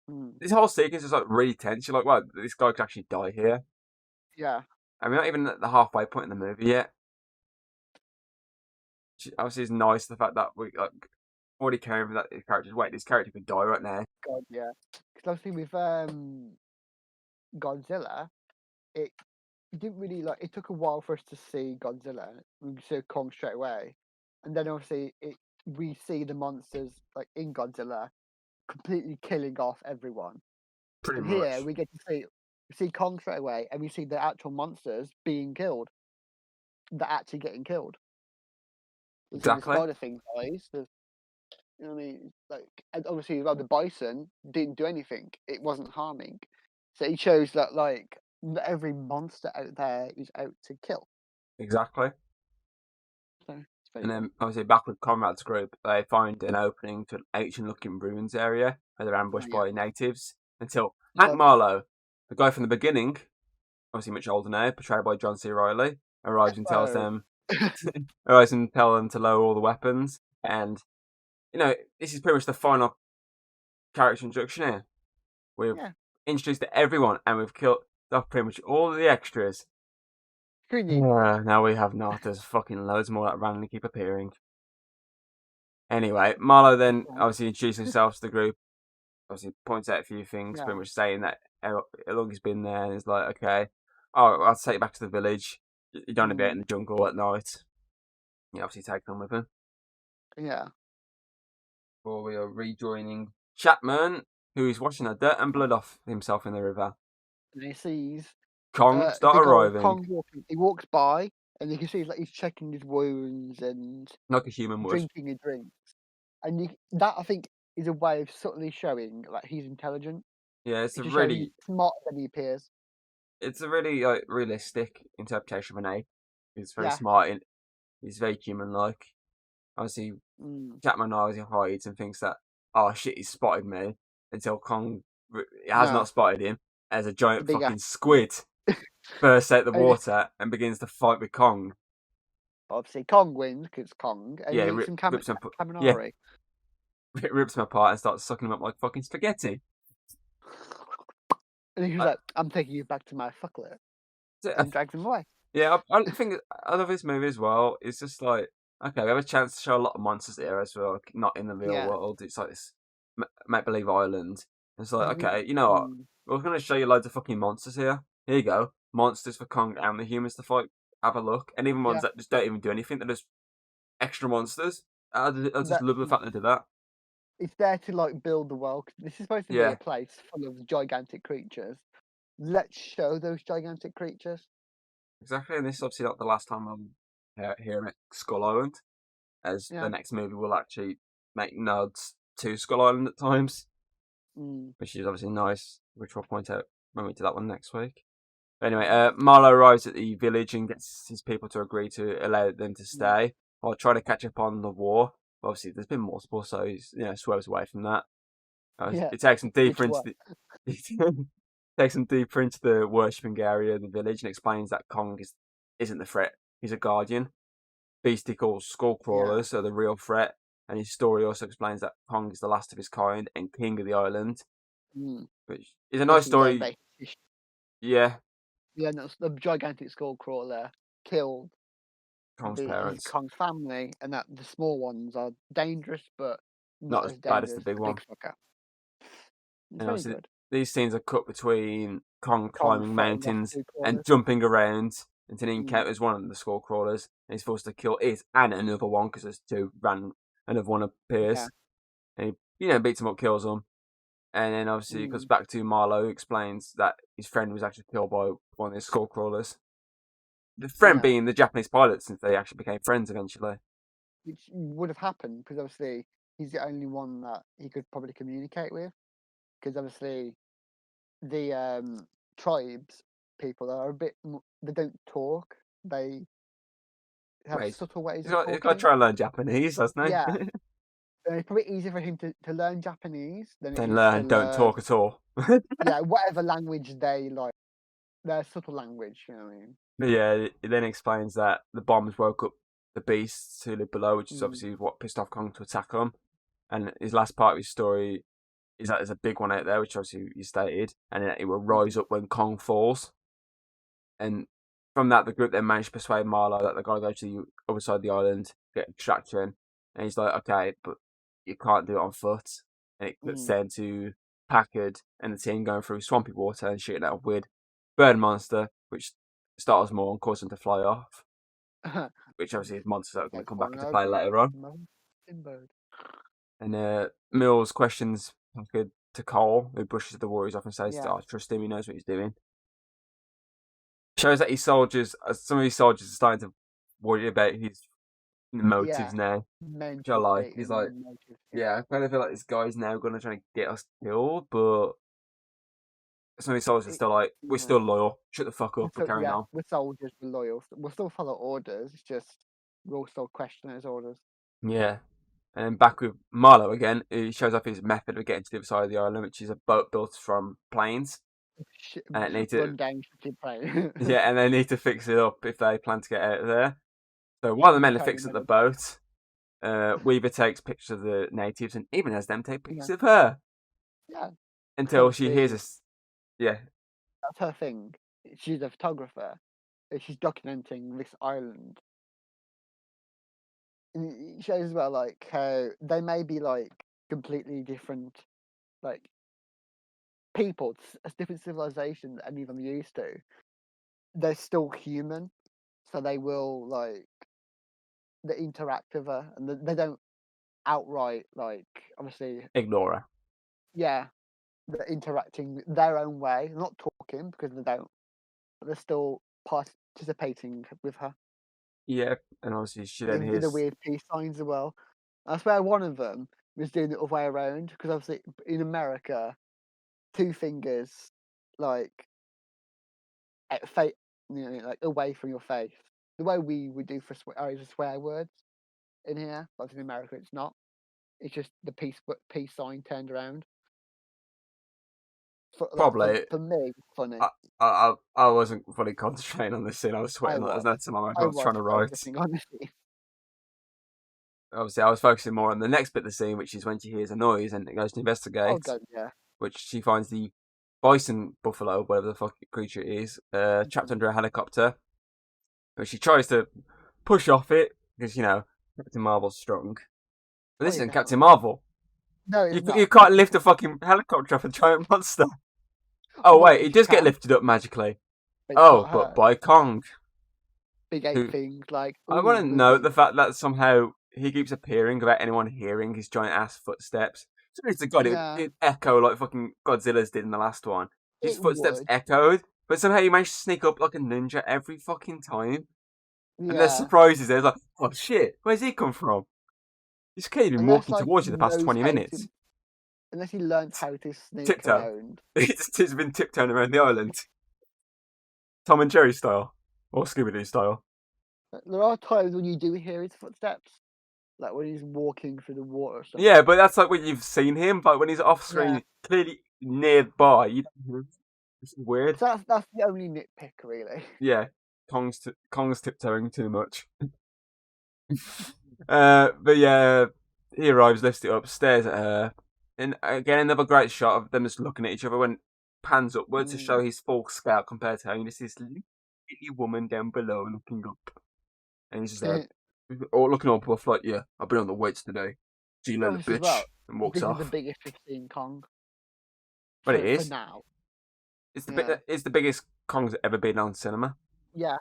Speaker 2: Mm.
Speaker 1: This whole sequence is like really tense. You're like, wow, this guy could actually die here.
Speaker 2: Yeah,
Speaker 1: And we're not even at the halfway point in the movie yet. Which obviously is nice, the fact that we like already caring for that his character's wait, this character could die right now.
Speaker 2: God, yeah. Because obviously with Godzilla, it didn't really like. It took a while for us to see Godzilla. We saw Kong straight away, and then obviously we see the monsters like in Godzilla completely killing off everyone.
Speaker 1: Pretty
Speaker 2: And here
Speaker 1: much.
Speaker 2: we get to see Kong straight away, and we see the actual monsters being killed. They're actually getting killed. You see the
Speaker 1: Exactly.
Speaker 2: Spider Thing's eyes. You know what I mean? Like, and obviously, the bison didn't do anything. It wasn't harming. So it shows that like every monster out there is out to kill.
Speaker 1: Exactly.
Speaker 2: So it's very
Speaker 1: And
Speaker 2: cool.
Speaker 1: then, obviously, back with Conrad's group, they find an opening to an ancient-looking ruins area where they're
Speaker 2: Oh
Speaker 1: ambushed
Speaker 2: yeah.
Speaker 1: by natives until Hank
Speaker 2: But
Speaker 1: Marlowe, the guy from the beginning, obviously much older now, portrayed by John C. Reilly, arrives and tells
Speaker 2: oh
Speaker 1: them, arrives and tell them to lower all the weapons. And this is pretty much the final character introduction here. We've
Speaker 2: yeah,
Speaker 1: introduced to everyone, and we've killed off pretty much all the extras.
Speaker 2: Screen
Speaker 1: Now we have not. There's fucking loads more that randomly keep appearing. Anyway, Marlowe then obviously introduces himself to the group. Obviously points out a few things,
Speaker 2: Yeah.
Speaker 1: pretty much saying that how long he's been there, and he's like, okay, I'll take you back to the village. You don't want to be out in the jungle at night. You obviously take them with him.
Speaker 2: Yeah.
Speaker 1: Before we are rejoining Chapman, who is washing the dirt and blood off himself in the river.
Speaker 2: And he sees
Speaker 1: Kong start
Speaker 2: big old
Speaker 1: arriving.
Speaker 2: Kong walking. He walks by, and you can see he's checking his wounds and
Speaker 1: Like a human would.
Speaker 2: drinking his drinks. And that I think is a way of subtly showing like he's intelligent.
Speaker 1: Yeah, it's
Speaker 2: It's
Speaker 1: a
Speaker 2: to show he's
Speaker 1: really
Speaker 2: smarter than he appears.
Speaker 1: realistic interpretation of an ape. He's very
Speaker 2: Yeah.
Speaker 1: smart. He's very human-like. Obviously,
Speaker 2: Mm.
Speaker 1: Chapman obviously hides and thinks that, oh shit, he's spotted me, until Kong has
Speaker 2: No,
Speaker 1: not spotted him as a
Speaker 2: the
Speaker 1: giant
Speaker 2: big
Speaker 1: fucking
Speaker 2: ass.
Speaker 1: squid bursts out the
Speaker 2: And
Speaker 1: water and begins to fight with Kong.
Speaker 2: obviously, Kong wins because Kong, and
Speaker 1: Yeah,
Speaker 2: he eats some
Speaker 1: rips him, yeah,
Speaker 2: caminari.
Speaker 1: rips him apart and starts sucking him up like fucking spaghetti.
Speaker 2: And he's
Speaker 1: I,
Speaker 2: like, "I'm taking you back to my fucklet,"
Speaker 1: I,
Speaker 2: and drags him away.
Speaker 1: Yeah, I think I love this movie as well. It's just like, okay, we have a chance to show a lot of monsters here as well, like, not in the real
Speaker 2: Yeah.
Speaker 1: world. It's like this make believe island. It's like,
Speaker 2: Mhm.
Speaker 1: okay, you know what?
Speaker 2: Mm.
Speaker 1: We're going to show you loads of fucking monsters here. Here you go, monsters for Kong and the humans to fight. Have a look, and even ones
Speaker 2: Yeah.
Speaker 1: that just don't even do anything. They're just extra monsters. I just
Speaker 2: That
Speaker 1: love the fact they do that.
Speaker 2: it's there to like build the world. 'Cause this is supposed to be
Speaker 1: Yeah,
Speaker 2: a place full of gigantic creatures. Let's show those gigantic creatures.
Speaker 1: exactly. And this is obviously not the last time I'm here at Skull Island, as the
Speaker 2: Yeah.
Speaker 1: next movie will actually make nods to Skull Island at times,
Speaker 2: Mm.
Speaker 1: which is obviously nice, which we'll point out when we do that one next week. But anyway, Marlowe arrives at the village and gets his people to agree to allow them to stay while trying to catch up on the war. Obviously, there's been multiple, so he's swerves away from that.
Speaker 2: Yeah.
Speaker 1: It takes him deeper
Speaker 2: Which
Speaker 1: into
Speaker 2: one?
Speaker 1: the takes him deeper into the worshipping area of the village and explains that Kong isn't the threat; he's a guardian. Beast he calls skull
Speaker 2: Yeah.
Speaker 1: crawlers are the real threat, and his story also explains that Kong is the last of his kind and king of the island,
Speaker 2: Mm.
Speaker 1: which is a nice
Speaker 2: Obviously, learn
Speaker 1: story.
Speaker 2: about his
Speaker 1: Yeah,
Speaker 2: yeah, no, the gigantic skull crawler killed
Speaker 1: Kong's
Speaker 2: his
Speaker 1: parents,
Speaker 2: Kong's family, and that the small ones are dangerous, but
Speaker 1: not
Speaker 2: not
Speaker 1: as
Speaker 2: as
Speaker 1: bad as the
Speaker 2: dangerous as
Speaker 1: big
Speaker 2: the
Speaker 1: one.
Speaker 2: big fucker. It's
Speaker 1: And
Speaker 2: very
Speaker 1: obviously,
Speaker 2: good.
Speaker 1: these scenes are cut between Kong
Speaker 2: Kong
Speaker 1: climbing
Speaker 2: fighting off
Speaker 1: mountains
Speaker 2: two
Speaker 1: and
Speaker 2: crawlers.
Speaker 1: jumping around until he
Speaker 2: Mm.
Speaker 1: encounters one of the skull crawlers, and he's forced to kill it and another one because there's two random. Another one
Speaker 2: Yeah.
Speaker 1: appears, and he beats him up, kills him. And then obviously it comes
Speaker 2: Mm.
Speaker 1: back to Marlowe, who explains that his friend was actually killed by one of the skull crawlers. The friend
Speaker 2: Yeah.
Speaker 1: being the Japanese pilot, since they actually became friends eventually.
Speaker 2: Which would have happened because obviously he's the only one that he could probably communicate with. Because obviously the tribes people are a bit they don't talk. They have
Speaker 1: Wait,
Speaker 2: subtle ways
Speaker 1: he's
Speaker 2: of
Speaker 1: got to
Speaker 2: talking.
Speaker 1: try and learn Japanese, hasn't
Speaker 2: Yeah.
Speaker 1: he?
Speaker 2: And it's probably easier for him to learn Japanese than it
Speaker 1: Then
Speaker 2: is to
Speaker 1: learn, don't
Speaker 2: learn
Speaker 1: talk at all.
Speaker 2: yeah, whatever language they like. Their subtle language, you know what I mean?
Speaker 1: But yeah, it then explains that the bombs woke up the beasts who live below, which is
Speaker 2: Mm.
Speaker 1: obviously what pissed off Kong to attack them. And his last part of his story is that there's a big one out there, which obviously you stated, and it will rise up when Kong falls. And from that, the group then managed to persuade Marlowe that they're going to go to the other side of the island, get extraction. And he's like, okay, but you can't do it on foot. And it cuts
Speaker 2: Mm.
Speaker 1: down to Packard and the team going through swampy water and shooting at a weird bird monster, which startles more and causes them to fly off. Which obviously is monsters that are going to
Speaker 2: Like
Speaker 1: come back
Speaker 2: one
Speaker 1: into play
Speaker 2: over
Speaker 1: later on.
Speaker 2: bird.
Speaker 1: And Mills questions Packard to Cole, who brushes the worries off and says,
Speaker 2: Yeah.
Speaker 1: oh, trust him, he knows what he's doing. Shows that some of his soldiers are starting to worry about his motives
Speaker 2: Yeah,
Speaker 1: now, which I
Speaker 2: mentally
Speaker 1: like. He's
Speaker 2: speaking,
Speaker 1: like,
Speaker 2: the motive.
Speaker 1: yeah, I kind of feel like this guy's now gonna try and get us killed, but some of his soldiers are
Speaker 2: It,
Speaker 1: still like, we're
Speaker 2: yeah.
Speaker 1: still loyal. Shut the fuck up. We're
Speaker 2: So
Speaker 1: carrying
Speaker 2: yeah,
Speaker 1: on.
Speaker 2: we're soldiers, we're loyal. We'll still follow orders. It's just we'll still question those orders.
Speaker 1: Yeah. And then back with Marlowe again, he shows off his method of getting to the other side of the island, which is a boat built from planes. And it need to,
Speaker 2: Run down shipping plane.
Speaker 1: yeah, and they need to fix it up if they plan to get out of there. So while the
Speaker 2: He's
Speaker 1: men are
Speaker 2: trying to
Speaker 1: fixing
Speaker 2: make
Speaker 1: the
Speaker 2: it.
Speaker 1: boat, Weaver takes pictures of the natives and even has them take
Speaker 2: Yeah,
Speaker 1: pictures of her
Speaker 2: yeah. Because
Speaker 1: until she hears
Speaker 2: obviously
Speaker 1: us. Yeah,
Speaker 2: that's her thing. She's a photographer. And she's documenting this island. And it shows as well like how they may be like completely different, like people, a different civilization that any of them are used to. They're still human, so they will like they interact with her, and they don't outright like obviously
Speaker 1: ignore her.
Speaker 2: yeah they're interacting their own way, not talking because they don't, but they're still participating with her.
Speaker 1: Yeah, and obviously she then
Speaker 2: They do the
Speaker 1: hears
Speaker 2: weird peace signs as well. I swear one of them was doing it the other way around because obviously in America, two fingers like at like away from your face. The way we would do for swear words in here, but in America it's not. It's just the peace sign turned around.
Speaker 1: probably.
Speaker 2: For me, funny.
Speaker 1: I wasn't fully concentrating on this scene. I was
Speaker 2: I
Speaker 1: sweating like there's
Speaker 2: was.
Speaker 1: no tomorrow. I
Speaker 2: I
Speaker 1: was
Speaker 2: was
Speaker 1: trying to write.
Speaker 2: focusing honestly.
Speaker 1: Obviously, I was focusing more on the next bit of the scene, which is when she hears a noise and goes to
Speaker 2: Oh
Speaker 1: investigate,
Speaker 2: god, yeah.
Speaker 1: which she finds the bison buffalo, whatever the fuck creature it is, trapped
Speaker 2: Mhm.
Speaker 1: under a helicopter. But she tries to push off it because Captain Marvel's strong. But
Speaker 2: Oh
Speaker 1: this
Speaker 2: yeah,
Speaker 1: isn't Captain
Speaker 2: definitely.
Speaker 1: Marvel.
Speaker 2: No,
Speaker 1: You
Speaker 2: it's
Speaker 1: you
Speaker 2: not.
Speaker 1: can't lift a fucking helicopter off a giant monster. Oh
Speaker 2: Well,
Speaker 1: wait, it
Speaker 2: if you
Speaker 1: does get
Speaker 2: can,
Speaker 1: lifted up magically.
Speaker 2: but it's
Speaker 1: Oh,
Speaker 2: not
Speaker 1: but
Speaker 2: her.
Speaker 1: by Kong,
Speaker 2: Big ape
Speaker 1: who
Speaker 2: things like,
Speaker 1: I want
Speaker 2: ooh,
Speaker 1: to
Speaker 2: we'll
Speaker 1: note
Speaker 2: be.
Speaker 1: the fact that somehow he keeps appearing without anyone hearing his giant ass footsteps. Seriously to God,
Speaker 2: Yeah,
Speaker 1: it echo like fucking Godzilla's did in the last one. His
Speaker 2: it
Speaker 1: footsteps
Speaker 2: would.
Speaker 1: echoed, but somehow he managed to sneak up like a ninja every fucking time. And there's
Speaker 2: Yeah,
Speaker 1: surprises there. It's like, oh shit, where's he come from? He's clearly been
Speaker 2: unless
Speaker 1: walking
Speaker 2: like
Speaker 1: towards
Speaker 2: he
Speaker 1: you the past
Speaker 2: knows
Speaker 1: 20
Speaker 2: how to,
Speaker 1: minutes.
Speaker 2: unless he learns how to sneak
Speaker 1: Tiptoe.
Speaker 2: around.
Speaker 1: He's been tiptoeing around the island. Tom and Jerry style. Or Scooby Doo style.
Speaker 2: There are times when you do hear his footsteps, like when he's walking through the water or
Speaker 1: Yeah,
Speaker 2: something.
Speaker 1: but that's like when you've seen him, but when he's off
Speaker 2: Yeah,
Speaker 1: screen, clearly nearby, you don't hear him. It's weird.
Speaker 2: so that's the only nitpick really.
Speaker 1: Yeah, Kong's tiptoeing too much. But yeah, he arrives, lifts it up, stares at her, and again another great shot of them just looking at each other when pans upward to show
Speaker 2: Mm.
Speaker 1: his full scale compared to her. And this this little woman down below looking up, and he's just like, all looking all buff, like, yeah, I've been on the weights today. See you later,
Speaker 2: Obviously as well,
Speaker 1: bitch, and walks
Speaker 2: this is the
Speaker 1: off.
Speaker 2: biggest we've seen Kong
Speaker 1: But it
Speaker 2: for
Speaker 1: is.
Speaker 2: now.
Speaker 1: It's the
Speaker 2: Yeah,
Speaker 1: it's the biggest Kong's ever been on cinema
Speaker 2: yeah.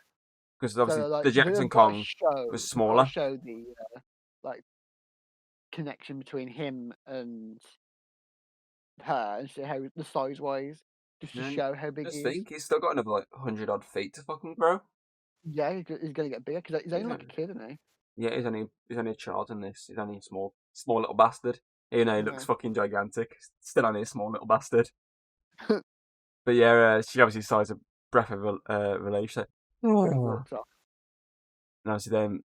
Speaker 1: because
Speaker 2: So
Speaker 1: obviously
Speaker 2: like
Speaker 1: the Jackson Kong was
Speaker 2: they've got to
Speaker 1: smaller.
Speaker 2: show the like connection between him and her and see how the size wise, just to
Speaker 1: And
Speaker 2: show how big
Speaker 1: just
Speaker 2: he is.
Speaker 1: think, he's still got another like 100 odd feet to fucking grow.
Speaker 2: Yeah, he's gonna get bigger because he's only
Speaker 1: Yeah,
Speaker 2: like a kid, isn't he?
Speaker 1: yeah. He's only a child in this. He's only a small little bastard. Even though he looks
Speaker 2: Yeah.
Speaker 1: fucking gigantic, still only a small little bastard. But yeah, she obviously sighs a breath of relief. So,
Speaker 2: He
Speaker 1: and
Speaker 2: walks off.
Speaker 1: obviously then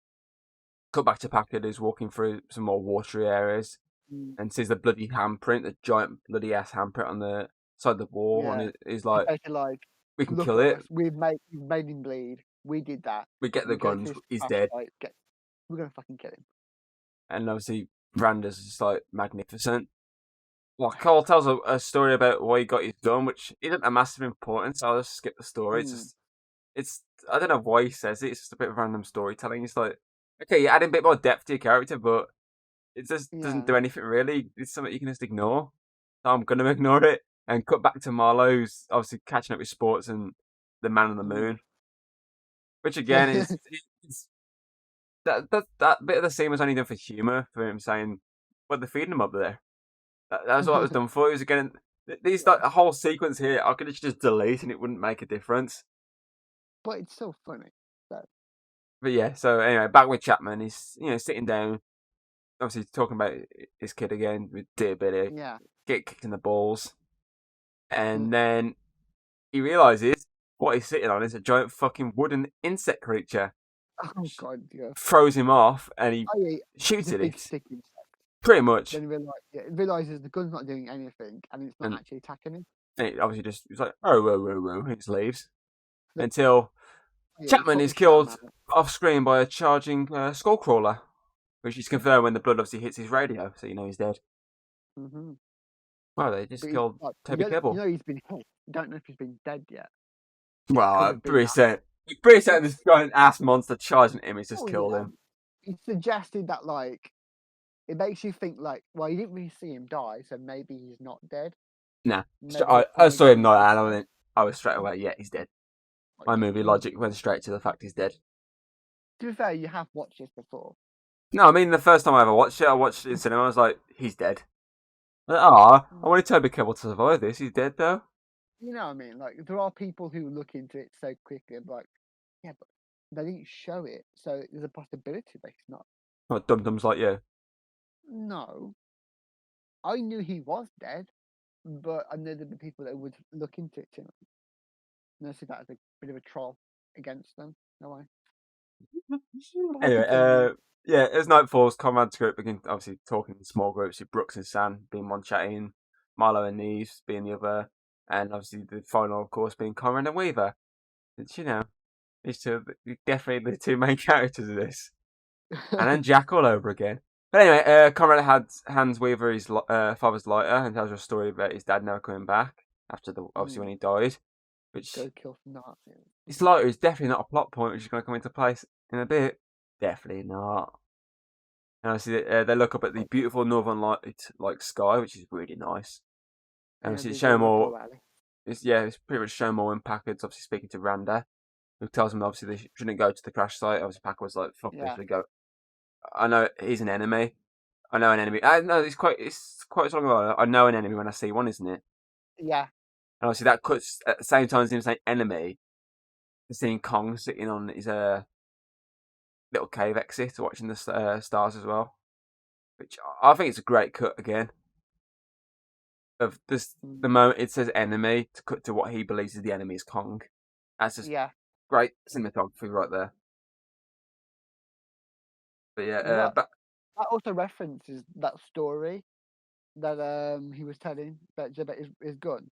Speaker 1: cut back to Packard, who's walking through some more watery areas
Speaker 2: Mm,
Speaker 1: and sees the bloody handprint, the giant bloody ass handprint on the side of the wall,
Speaker 2: yeah,
Speaker 1: and he's
Speaker 2: he's
Speaker 1: like,
Speaker 2: basically like,
Speaker 1: "We can
Speaker 2: look
Speaker 1: kill
Speaker 2: at
Speaker 1: it.
Speaker 2: us. We've made him bleed. We did that.
Speaker 1: We get the
Speaker 2: We go to
Speaker 1: guns.
Speaker 2: his
Speaker 1: He's
Speaker 2: crash
Speaker 1: dead."
Speaker 2: site. We're gonna fucking kill him.
Speaker 1: And obviously, Brander's just like magnificent. Well, Cole tells a story about why he got his gun, which isn't a massive importance. I'll just skip the story.
Speaker 2: Mm,
Speaker 1: It's I don't know why he says it. It's just a bit of random storytelling. It's like, okay, you add in a bit more depth to your character, but it just doesn't
Speaker 2: yeah.
Speaker 1: do anything really. It's something you can just ignore. So I'm gonna ignore it and cut back to Marlowe, who's obviously catching up with sports and the Man on the
Speaker 2: Mm.
Speaker 1: Moon, which again is it's, that bit of the scene was only done for humour, for him saying, "What they're feeding him up there." That's what it was done for. It was again these like
Speaker 2: Yeah.
Speaker 1: a whole sequence here. I could just delete and it wouldn't make a difference.
Speaker 2: But it's so funny. So,
Speaker 1: But yeah, so anyway, back with Chapman. He's sitting down, obviously talking about his kid again with dear Billy.
Speaker 2: Yeah.
Speaker 1: Get kicked in the balls,
Speaker 2: Mm.
Speaker 1: and then he realizes what he's sitting on is a giant fucking wooden insect creature.
Speaker 2: Oh God, yeah.
Speaker 1: Throws him off, and he
Speaker 2: Oh yeah,
Speaker 1: shoots
Speaker 2: it's a
Speaker 1: at
Speaker 2: big
Speaker 1: it.
Speaker 2: stick insect.
Speaker 1: Pretty much.
Speaker 2: Then realizes the gun's not doing anything, and it's not
Speaker 1: And
Speaker 2: actually attacking him.
Speaker 1: it obviously just he's like, oh, whoa, whoa, whoa. He just leaves
Speaker 2: Then,
Speaker 1: until
Speaker 2: yeah, he
Speaker 1: Chapman
Speaker 2: put
Speaker 1: is
Speaker 2: his sham
Speaker 1: killed
Speaker 2: out.
Speaker 1: off screen by a charging skullcrawler, which is confirmed when the blood obviously hits his radio, so he's dead.
Speaker 2: Mm-hmm.
Speaker 1: Wow, they just
Speaker 2: But he's
Speaker 1: killed
Speaker 2: like,
Speaker 1: Toby Kebbell.
Speaker 2: he's been hit. You don't know if he's been dead yet. Could
Speaker 1: Well,
Speaker 2: have been
Speaker 1: pretty
Speaker 2: that.
Speaker 1: certain. Pretty certain this giant ass monster charging at him has just
Speaker 2: Oh
Speaker 1: killed
Speaker 2: yeah.
Speaker 1: him.
Speaker 2: He suggested that like it makes you think like, well, you didn't really see him die, so maybe he's not dead.
Speaker 1: Nah.
Speaker 2: Maybe they
Speaker 1: I
Speaker 2: probably
Speaker 1: saw him
Speaker 2: didn't
Speaker 1: not
Speaker 2: see
Speaker 1: out
Speaker 2: him
Speaker 1: of
Speaker 2: die.
Speaker 1: it. I was straight away, yeah, he's dead.
Speaker 2: Like,
Speaker 1: My
Speaker 2: yeah,
Speaker 1: movie logic went straight to the fact he's dead.
Speaker 2: to be fair, you have watched this before.
Speaker 1: No, I mean, the first time I ever watched it, I watched it in cinema, I was like, he's dead. I wanted Toby Kebbell to survive this. He's dead, though.
Speaker 2: You know what I mean? Like there are people who look into it so quickly and like, yeah, but they didn't show it, so there's a possibility that he's not.
Speaker 1: Not dum-dums like you.
Speaker 2: No, I knew he was dead, but I know there'd be people that would look into it too much. And I see that as a bit of a troll against them. No way. But we'll
Speaker 1: Anyway,
Speaker 2: continue.
Speaker 1: yeah, as night falls, Conrad's group begin obviously talking in small groups with Brooks and Sam being one chatting, Milo and Neves being the other, and obviously the final, of course, being Conrad and Weaver. It's, these two are definitely the two main characters of this. And then Jack all over again. But anyway, Conrad hands Weaver his father's lighter and tells her a story about his dad never coming back after obviously when he died. Which
Speaker 2: Go kill some Nazis.
Speaker 1: his lighter is definitely not a plot point which is going to come into place in a bit. Definitely not. And obviously they look up at the beautiful northern light like sky, which is really nice. And
Speaker 2: Yeah,
Speaker 1: obviously it's
Speaker 2: the
Speaker 1: showing
Speaker 2: Aurora
Speaker 1: more.
Speaker 2: Borealis.
Speaker 1: It's pretty much showing more in Packard's obviously speaking to Randa, who tells him obviously they shouldn't go to the crash site. Obviously Packard was like, "Fuck this,
Speaker 2: Yeah,
Speaker 1: we go." I know he's an enemy. I know an enemy. I know it's quite something about I know an enemy when I see one, isn't it?
Speaker 2: yeah,
Speaker 1: And obviously that cuts at the same time as him saying enemy. Seeing Kong sitting on his little cave exit, watching the stars as well, which I think it's a great cut again of this. The moment it says enemy to cut to what he believes is the enemy is Kong. That's just
Speaker 2: yeah.
Speaker 1: great cinematography right there. But yeah,
Speaker 2: Well, that also references that story that he was telling about his gun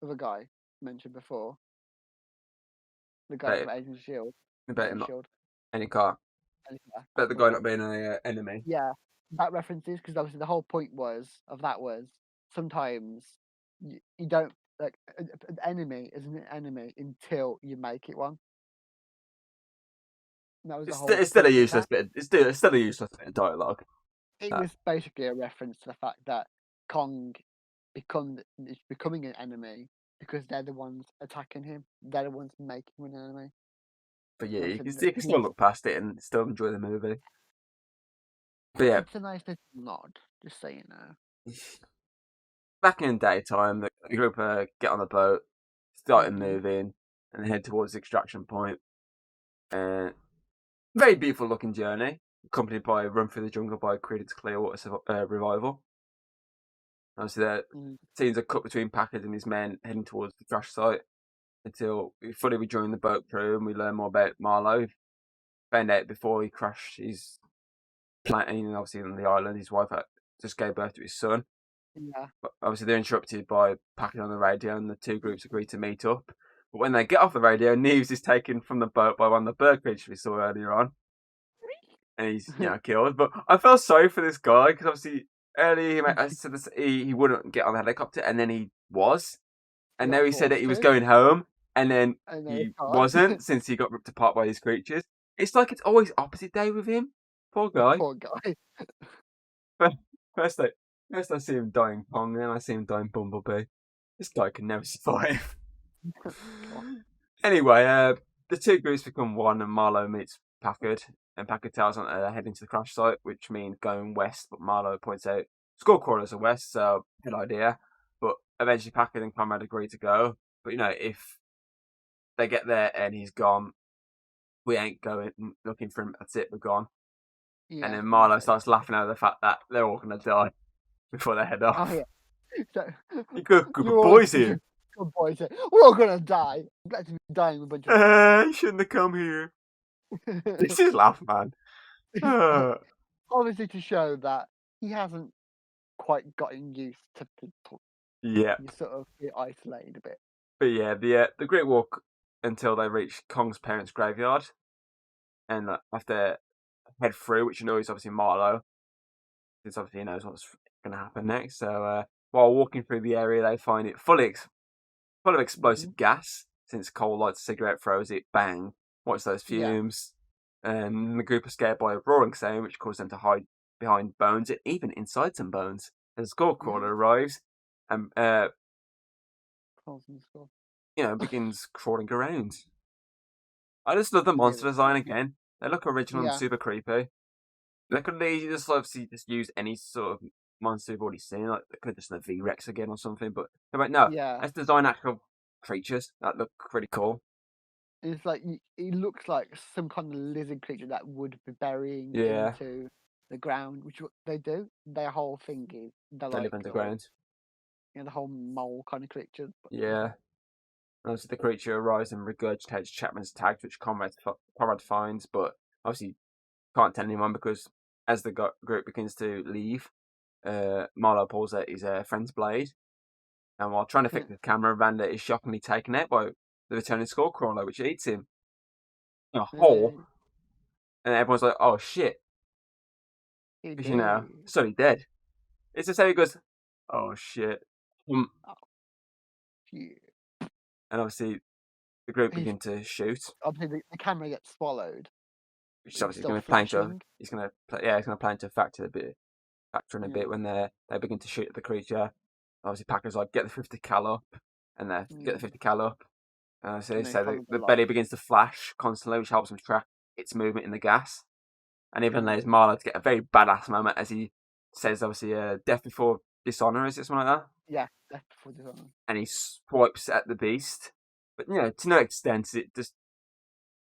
Speaker 2: of a guy mentioned before. The guy
Speaker 1: bet
Speaker 2: from Agent Shield.
Speaker 1: bet him
Speaker 2: Agent
Speaker 1: not
Speaker 2: Shield.
Speaker 1: any car. Bet the guy
Speaker 2: Whatever.
Speaker 1: not being an enemy.
Speaker 2: Yeah, that references because obviously the whole point was sometimes you don't like an enemy isn't an enemy until you make it one. And that was the whole
Speaker 1: It's still a
Speaker 2: point of
Speaker 1: useless
Speaker 2: that.
Speaker 1: bit. It's still a useless bit of dialogue.
Speaker 2: It was basically a reference to the fact that Kong is becoming an enemy because they're the ones attacking him. They're the ones making him an enemy.
Speaker 1: But yeah,
Speaker 2: And
Speaker 1: you can still look past it and still enjoy the movie. But yeah,
Speaker 2: it's a nice little nod, just so you know.
Speaker 1: back in daytime, the group get on the boat, starting
Speaker 2: Mm-hmm.
Speaker 1: moving, and head towards the extraction point. Very beautiful looking journey, accompanied by Run Through the Jungle by Creedence Clearwater Revival. Obviously, the
Speaker 2: Mm.
Speaker 1: scenes are cut between Packard and his men heading towards the crash site until we fully rejoin the boat crew and we learn more about Marlowe. Found out before he crashed his plane, obviously on the island, his wife had just gave birth to his son.
Speaker 2: Yeah.
Speaker 1: But obviously, they're interrupted by Packard on the radio, and the two groups agree to meet up. But when they get off the radio, Neves is taken from the boat by one of the bird creatures we saw earlier on, and he's killed. But I felt sorry for this guy because obviously earlier I said he wouldn't get on the helicopter, and then he was,
Speaker 2: He
Speaker 1: and
Speaker 2: got
Speaker 1: now he said that
Speaker 2: forced
Speaker 1: he was
Speaker 2: to,
Speaker 1: going home, and then
Speaker 2: and they
Speaker 1: he
Speaker 2: can't.
Speaker 1: wasn't since he got ripped apart by these creatures. It's like it's always opposite day with him. Poor guy.
Speaker 2: Poor guy.
Speaker 1: First, I, first I see him dying Pong, then I see him dying Bumblebee. This guy can never survive. Anyway, the two groups become one, and Marlowe meets Packard, and Packard tells them they're heading to the crash site, which means going west. But Marlowe points out Skullcrawlers are west, so good idea. But eventually, Packard and Conrad agree to go. But if they get there and he's gone, we ain't going looking for him. That's it, we're gone. And
Speaker 2: Yeah,
Speaker 1: then
Speaker 2: and
Speaker 1: Marlowe
Speaker 2: so,
Speaker 1: starts laughing at the fact that they're all going to die before they head
Speaker 2: oh
Speaker 1: off.
Speaker 2: yeah. So,
Speaker 1: You good group of
Speaker 2: you're all
Speaker 1: boys
Speaker 2: such a
Speaker 1: here.
Speaker 2: good boy. So, we're all gonna die. I'm glad to be dying with a bunch of.
Speaker 1: You shouldn't have come here. This is laugh, man.
Speaker 2: Obviously, to show that he hasn't quite gotten used to people.
Speaker 1: Yeah.
Speaker 2: You sort of feel isolated a bit.
Speaker 1: But yeah, the Great Walk until they reach Kong's parents' graveyard. And have to head through, which you know is obviously Marlowe. Because obviously he knows what's going to happen next. So while walking through the area, they find it full of explosive gas. Since Cole lights a cigarette, throws it, bang, watch those
Speaker 2: Yeah.
Speaker 1: fumes. And the group are scared by a roaring sound, which causes them to hide behind bones, and even inside some bones. As Skullcrawler arrives and begins crawling around. I just love the monster design again. They look original and
Speaker 2: Yeah.
Speaker 1: super creepy. They could just obviously just use any sort of monster we've already seen. Like they could have just done a V-Rex again or something. But they're like, no,
Speaker 2: Yeah.
Speaker 1: let's design actual creatures that look pretty cool.
Speaker 2: It's like he looks like some kind of lizard creature that would be burying
Speaker 1: Yeah,
Speaker 2: into the ground, which they do. Their whole thing is they're
Speaker 1: they live
Speaker 2: like
Speaker 1: underground.
Speaker 2: the whole mole kind of creature. But,
Speaker 1: Yeah. And obviously, the creature arrives and regurgitates Chapman's tags, which Conrad finds, but obviously can't tell anyone because as the group begins to leave, Marlowe pulls out his friend's blade, and while trying to fix the camera, Randa is shockingly taken out by the returning Skullcrawler, which eats him in a hole, and everyone's like, "Oh shit!"
Speaker 2: he
Speaker 1: Because
Speaker 2: did.
Speaker 1: so he dead. It's just how he goes, "Oh shit,"
Speaker 2: Yeah.
Speaker 1: and obviously the group
Speaker 2: He's
Speaker 1: begin to shoot.
Speaker 2: obviously the camera gets swallowed,
Speaker 1: Which is
Speaker 2: but he's
Speaker 1: obviously
Speaker 2: still
Speaker 1: going to play into
Speaker 2: flashing.
Speaker 1: he's going to play into factor in a bit
Speaker 2: Yeah.
Speaker 1: when they begin to shoot at the creature. Obviously, Packer's like get the 50 cal up, and they get the 50 cal up. So
Speaker 2: And they follow the
Speaker 1: the belly
Speaker 2: light.
Speaker 1: begins to flash constantly, which helps them track its movement in the gas. And even allows
Speaker 2: Yeah.
Speaker 1: Marlowe to get a very badass moment as he says, obviously, death before dishonor, is it something like that?
Speaker 2: Yeah, that's before the sun.
Speaker 1: And he swipes at the beast. But, to no extent, it just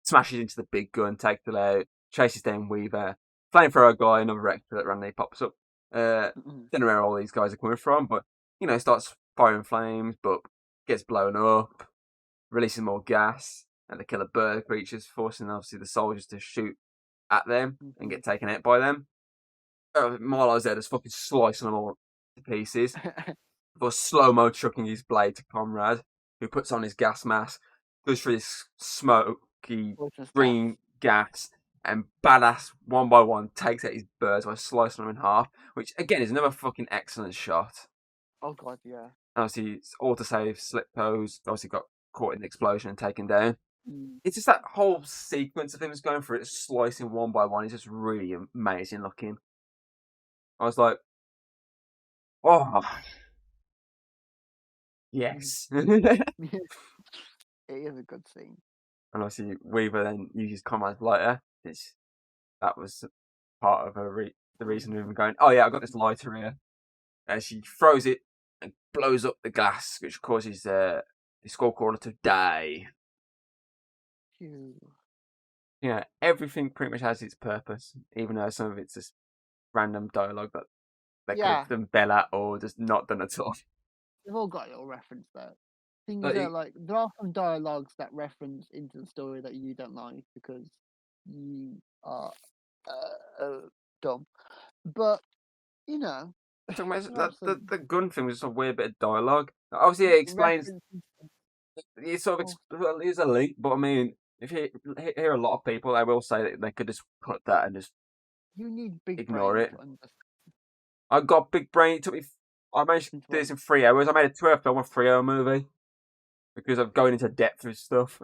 Speaker 1: smashes into the big gun, takes it out, chases down Weaver, flamethrower guy, another extra that randomly pops up. Don't know where all these guys are coming from, but starts firing flames, but gets blown up, releasing more gas, and they kill a bird creatures, forcing obviously the soldiers to shoot at them and get taken out by them. Marlowe's there just fucking slicing them all to pieces. For slow-mo chucking his blade to Conrad, who puts on his gas mask, goes through this smoky green gas, and badass one by one takes out his birds by slicing them in half, which again is another fucking excellent shot.
Speaker 2: Oh god, yeah.
Speaker 1: Obviously, it's autosave, slip pose, obviously got caught in the explosion and taken down. It's just that whole sequence of him just going through it, slicing one by one, is just really amazing looking. I was like, oh, yes.
Speaker 2: It is a good scene.
Speaker 1: And obviously Weaver then uses Conrad's lighter. That was part of the reason of him going, oh yeah, I got this lighter here. And she throws it and blows up the glass, which causes the Skullcrawler to die. Yeah, everything pretty much has its purpose, even though some of it's just random dialogue that they could have done better or just not done at all.
Speaker 2: They've all got a little reference there. Things are like there are some dialogues that reference into the story that you don't like because you are dumb. But
Speaker 1: The gun thing was just a weird bit of dialogue. Obviously, it explains. It sort of is a link, but I mean, if you hear a lot of people, I will say that they could just put that and just
Speaker 2: you need big
Speaker 1: ignore it.
Speaker 2: to understand.
Speaker 1: I got big brain. It took me. I managed to do this in 3 hours. I made a 2-hour film, a 3-hour movie because of going into depth with stuff,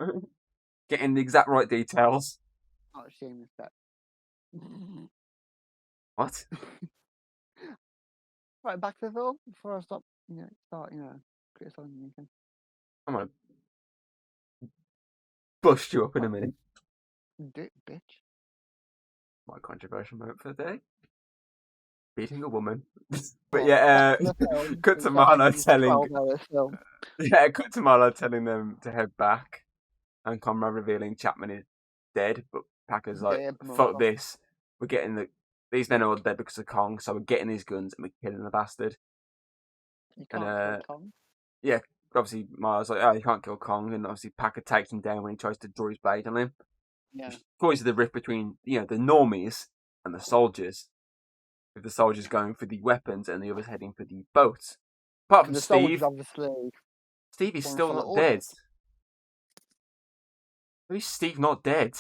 Speaker 1: getting the exact right details.
Speaker 2: Not a shame is that.
Speaker 1: What?
Speaker 2: Right, back to the film before I start criticizing anything.
Speaker 1: I'm gonna bust you up in a minute.
Speaker 2: Bitch.
Speaker 1: My controversial moment for the day: beating a woman. But yeah, cut to Marlowe telling. Yeah, cut to Marlowe telling them to head back, and Conrad revealing Chapman dead, but Packer's like,
Speaker 2: Yeah, more
Speaker 1: fuck
Speaker 2: fun.
Speaker 1: this. We're getting these men are all dead because of Kong, so we're getting these guns and we're killing the bastard.
Speaker 2: You
Speaker 1: And
Speaker 2: can't kill Kong.
Speaker 1: yeah, obviously Miles like, oh, you can't kill Kong, and obviously Packer takes him down when he tries to draw his blade on him.
Speaker 2: Yeah.
Speaker 1: Which causes the rift between the normies and the soldiers. With the soldiers going for the weapons and the others heading for the boats. Apart from
Speaker 2: The soldiers
Speaker 1: Steve.
Speaker 2: obviously
Speaker 1: Steve is
Speaker 2: want to
Speaker 1: still
Speaker 2: follow
Speaker 1: not dead.
Speaker 2: orders.
Speaker 1: How is Steve not dead?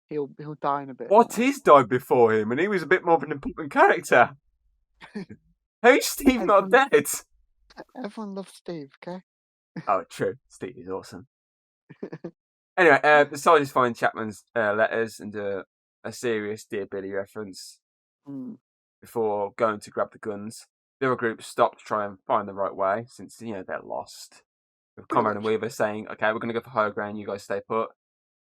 Speaker 2: He'll die in a bit.
Speaker 1: What is died before him, and he was a bit more of an important character. How is Steve not dead?
Speaker 2: Everyone loves Steve, okay?
Speaker 1: Oh, true. Steve is awesome. Anyway, the soldiers find Chapman's letters and a serious Dear Billy reference before going to grab the guns. The other group stop to try and find the right way, since they're lost. With Conrad and Weaver saying, "Okay, we're going to go for higher ground. You guys stay put,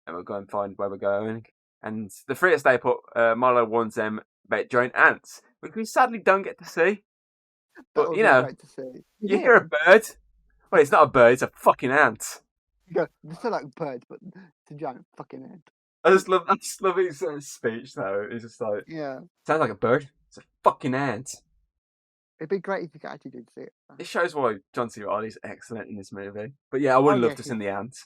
Speaker 1: and we'll go and find where we're going." And the three that stay put, Milo warns them about giant ants, which we sadly don't get to see.
Speaker 2: That
Speaker 1: But
Speaker 2: would be great to see.
Speaker 1: you hear a bird. Well, it's not a bird; it's a fucking ant.
Speaker 2: You go, they're still like birds, but it's a giant fucking ant.
Speaker 1: I just love his speech though. It's just like, sounds like a bird. It's a fucking ant.
Speaker 2: It'd be great if you actually did see it.
Speaker 1: It shows why John C. Reilly's excellent in this movie. But yeah, I would love to see the ant.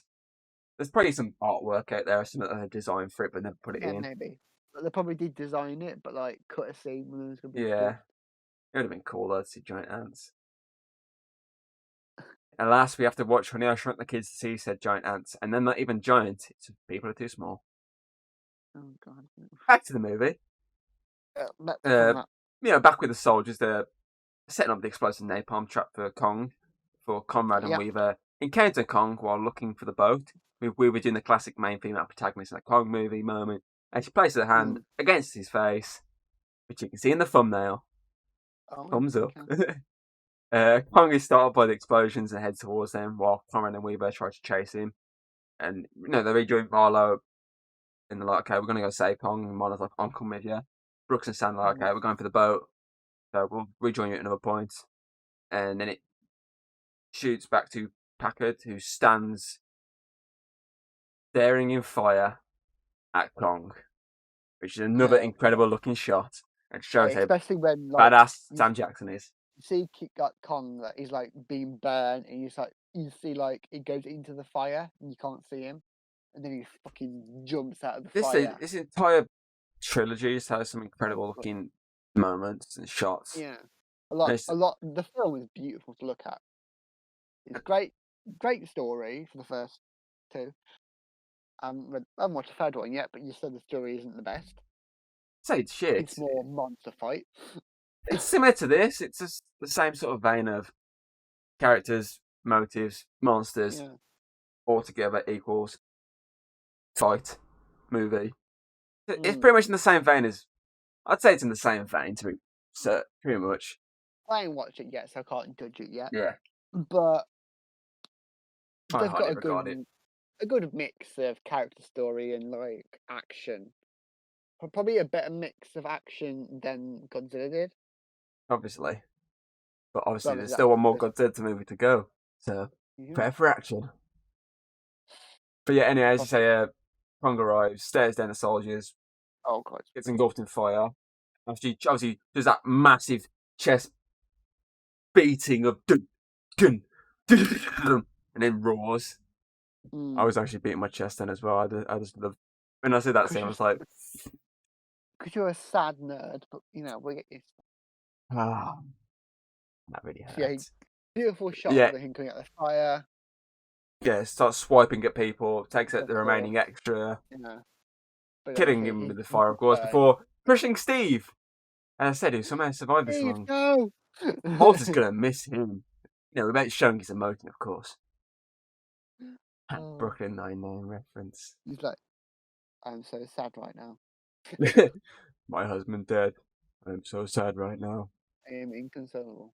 Speaker 1: There's probably some artwork out there, some that they designed for it, but never put it in.
Speaker 2: Maybe. But they probably did design it, but like cut a scene when it was going to be.
Speaker 1: Yeah, it would have been cool though to see giant ants. And last, we have to watch Honey, I Shrunk the Kids to see said giant ants, and then not even giant. It's people are too small.
Speaker 2: Oh god.
Speaker 1: Back to the movie. Back with the soldiers. They're setting up the explosive napalm trap for Kong, for Conrad and Weaver encounter Kong while looking for the boat. With Weaver doing the classic main female protagonist in a Kong movie moment, and she places her hand against his face, which you can see in the thumbnail. Thumbs up. Kong is startled by the explosions and heads towards them, while Conrad and Weaver try to chase him. And they rejoin Marlowe, and they're like, "Okay, we're gonna go save Kong." And Marlowe's like, "I'm coming with you." Brooks and Stan are like, "Okay, we're going for the boat, so we'll rejoin you at another point." And then it shoots back to Packard, who stands staring in fire at Kong, which is another incredible looking shot, and shows how
Speaker 2: especially when
Speaker 1: badass Sam Jackson is.
Speaker 2: You see Kong that he's like being burned, and you see like he goes into the fire and you can't see him, and then he fucking jumps out of the fire.
Speaker 1: This entire trilogy just has some incredible looking moments and shots.
Speaker 2: Yeah, a lot. The film is beautiful to look at. It's great story for the first two. I haven't watched the third one yet, but you said the story isn't the best.
Speaker 1: Say it's shit.
Speaker 2: It's more monster fight.
Speaker 1: It's similar to this. It's just the same sort of vein of characters, motives, monsters, all together equals fight movie. It's pretty much in the same vein as. I'd say it's in the same vein to be pretty much.
Speaker 2: I ain't watched it yet, so I can't judge it yet.
Speaker 1: Yeah,
Speaker 2: but they've got
Speaker 1: a
Speaker 2: good mix of character story and like action. Probably a better mix of action than Godzilla did.
Speaker 1: Obviously. But obviously there's still one more Godzilla movie to go. So, prepare for action. But yeah, anyway, as you say, Kong arrives, stares down the soldiers.
Speaker 2: Oh, God.
Speaker 1: Gets engulfed in fire. Obviously, there's that massive chest beating of dun, dun, dun, dun, and then roars. I was actually beating my chest then as well. I just love. When I said that scene, I was like,
Speaker 2: because you're a sad nerd, but we get used to it.
Speaker 1: That really hurts.
Speaker 2: Yeah, beautiful shot of him coming out of the fire.
Speaker 1: Yeah, starts swiping at people, takes out the remaining extra. Killing him with the fire, of course, before pushing Steve. As I said, he somehow survived this long.
Speaker 2: No!
Speaker 1: Holt is going to miss him. Without showing his emotion, of course. Brooklyn Nine-Nine reference.
Speaker 2: He's like, I'm so sad right now.
Speaker 1: My husband dead. I'm so sad right now.
Speaker 2: I am inconsolable.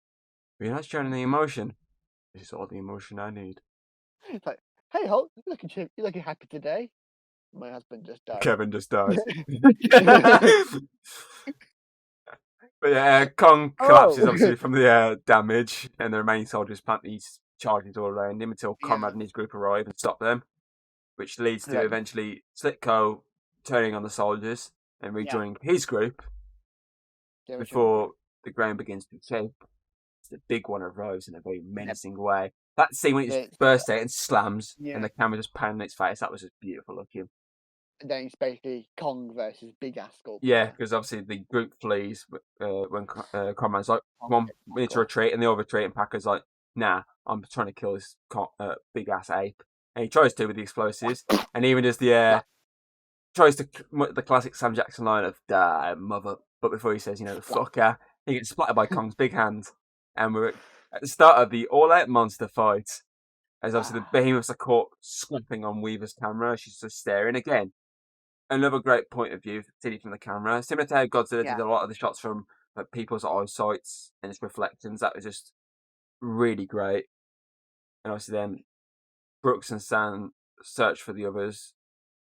Speaker 1: But you're not showing any emotion. This is all the emotion I need.
Speaker 2: It's like, hey Holt, you're looking happy today. My husband just died.
Speaker 1: Kevin just died. But yeah, Kong collapses obviously from the damage, and the remaining soldiers plant these charges all around him until Conrad and his group arrive and stop them. which leads to
Speaker 2: Like,
Speaker 1: eventually Slitko turning on the soldiers and rejoining his group
Speaker 2: the original
Speaker 1: before
Speaker 2: group.
Speaker 1: the ground begins to shake. The big one arrives in a very
Speaker 2: Yep.
Speaker 1: menacing way. That scene when it just
Speaker 2: It's,
Speaker 1: bursts out and slams,
Speaker 2: yeah.
Speaker 1: and the camera just pans in its face, that was just beautiful looking.
Speaker 2: And then it's basically Kong versus Big Ass Sculptor.
Speaker 1: Yeah, because obviously the group flees when Conrad's like, "Come on, we need to retreat," and they all retreat, and Packer's like, "Nah, I'm trying to kill this big ass ape," and he tries to with the explosives, and even does the tries to the classic Sam Jackson line of "Die, mother," but before he says, the fucker, he gets splattered by Kong's big hand, and we're at the start of the all-out monster fight. As obviously the behemoths are caught scrapping on Weaver's camera, she's just staring again. Another great point of view seen from the camera. Similar to how Godzilla did a lot of the shots from people's eyesights and its reflections. That was just really great. And obviously then Brooks and Sam search for the others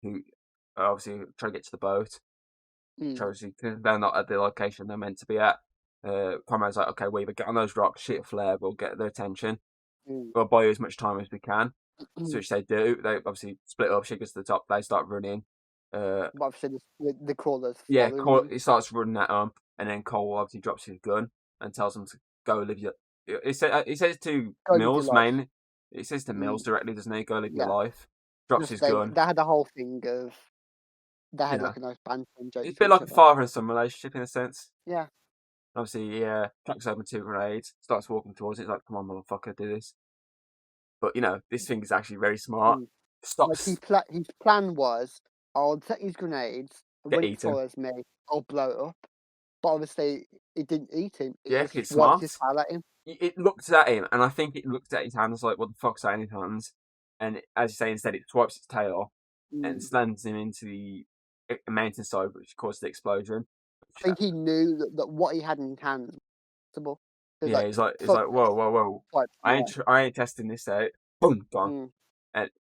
Speaker 1: who are obviously trying to get to the boat. Obviously they're not at the location they're meant to be at. Conrad's like, okay, Weaver, get on those rocks, shoot a flare, we'll get their attention. We'll buy you as much time as we can. So which they do. They obviously split up, she gets to the top, they start running.
Speaker 2: Obviously, the crawlers.
Speaker 1: Yeah, Cole, he starts running at him, and then Cole obviously drops his gun and tells him to go live your. He says to Mills mainly. He says to Mills directly, doesn't he? Go live your life. Drops his gun.
Speaker 2: They had the whole thing of they had like a nice banter and jokes.
Speaker 1: It's a bit like a father and son relationship in a sense.
Speaker 2: Yeah.
Speaker 1: Obviously, he cracks open 2 grenades, starts walking towards it. He's like, "Come on, motherfucker, do this." But this thing is actually very smart. Stops.
Speaker 2: Like his plan was, I'll set these grenades,
Speaker 1: Get
Speaker 2: when it
Speaker 1: eaten.
Speaker 2: follows me, I'll blow it up. But obviously, it didn't eat him.
Speaker 1: It's smart.
Speaker 2: His tail at him.
Speaker 1: It looked at him, and I think it looked at his hands like, "What the fuck's that in his hands?" And as you say, instead it swipes its tail and slams him into the mountainside, which caused the explosion.
Speaker 2: I think he knew that what he had in his hands was possible.
Speaker 1: Yeah, he's like, whoa! I ain't testing this out. Boom, gone. And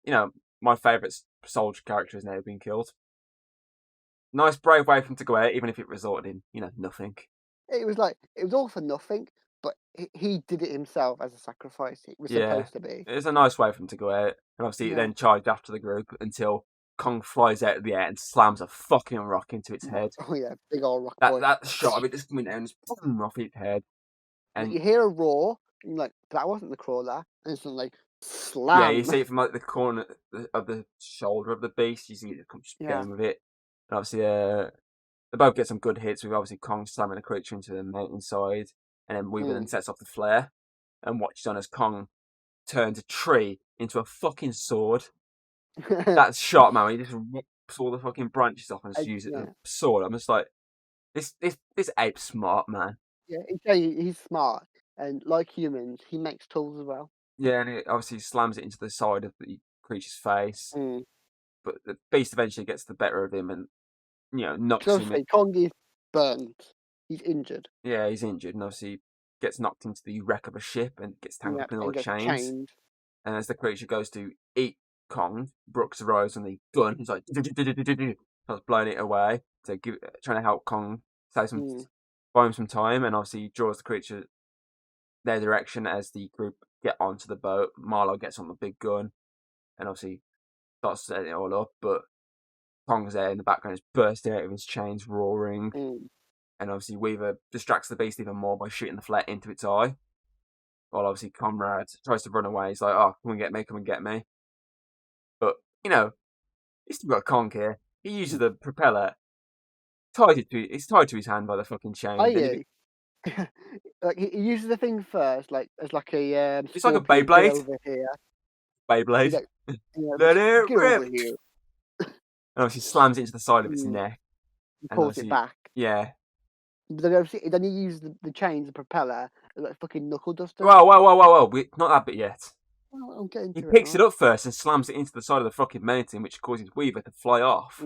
Speaker 1: my favourite soldier character has now been killed. Nice, brave way for him to go out, even if it resulted in nothing.
Speaker 2: It was all for nothing, but he did it himself as a sacrifice. It was supposed to be.
Speaker 1: It was a nice way for him to go out, and obviously it then charged after the group until Kong flies out of the air and slams a fucking rock into its head.
Speaker 2: Oh yeah, big old rock boy.
Speaker 1: That shot of it just coming down, just boom, off its head.
Speaker 2: And you hear a roar, and you're like, that wasn't the crawler, and it's like slam.
Speaker 1: Yeah, you see it from like the corner of the shoulder of the beast. You see it come going with it, and obviously they both get some good hits with obviously Kong slamming the creature into the mountainside, and then Weaver then sets off the flare and watches on as Kong turns a tree into a fucking sword. That shot, man, he just rips all the fucking branches off and just uses it as a sword. I'm just like, this ape's smart, man.
Speaker 2: Yeah, he's smart, and like humans, he makes tools as well.
Speaker 1: Yeah, and it obviously slams it into the side of the creature's face, but the beast eventually gets the better of him and knocks him.
Speaker 2: Kong is burnt. He's injured.
Speaker 1: Yeah, he's injured, and obviously gets knocked into the wreck of a ship and gets tangled up in all the chains. And as the creature goes to eat Kong, Brooks arrives on the gun. He's like, starts blowing it away to trying to help Kong buy him some time, and obviously draws the creature their direction as the group get onto the boat. Marlo gets on the big gun and obviously starts setting it all up, but Kong's there in the background, is bursting out of his chains, roaring. And obviously Weaver distracts the beast even more by shooting the flare into its eye. While obviously Conrad tries to run away. He's like, "Oh, come and get me. But, he's still got Kong here. He uses the propeller. It's tied to his hand by the fucking chain.
Speaker 2: Like he uses the thing first, like as like a
Speaker 1: it's like a Beyblade.
Speaker 2: Over here.
Speaker 1: Beyblade.
Speaker 2: Like,
Speaker 1: let it rip.
Speaker 2: Over here.
Speaker 1: And obviously slams it into the side of its neck.
Speaker 2: And pulls it back.
Speaker 1: Yeah.
Speaker 2: But then he uses the chains, the propeller, like fucking knuckle duster.
Speaker 1: Whoa. Not that bit yet.
Speaker 2: Well, I'm getting to
Speaker 1: he picks it up first and slams it into the side of the fucking mountain, which causes Weaver to fly off.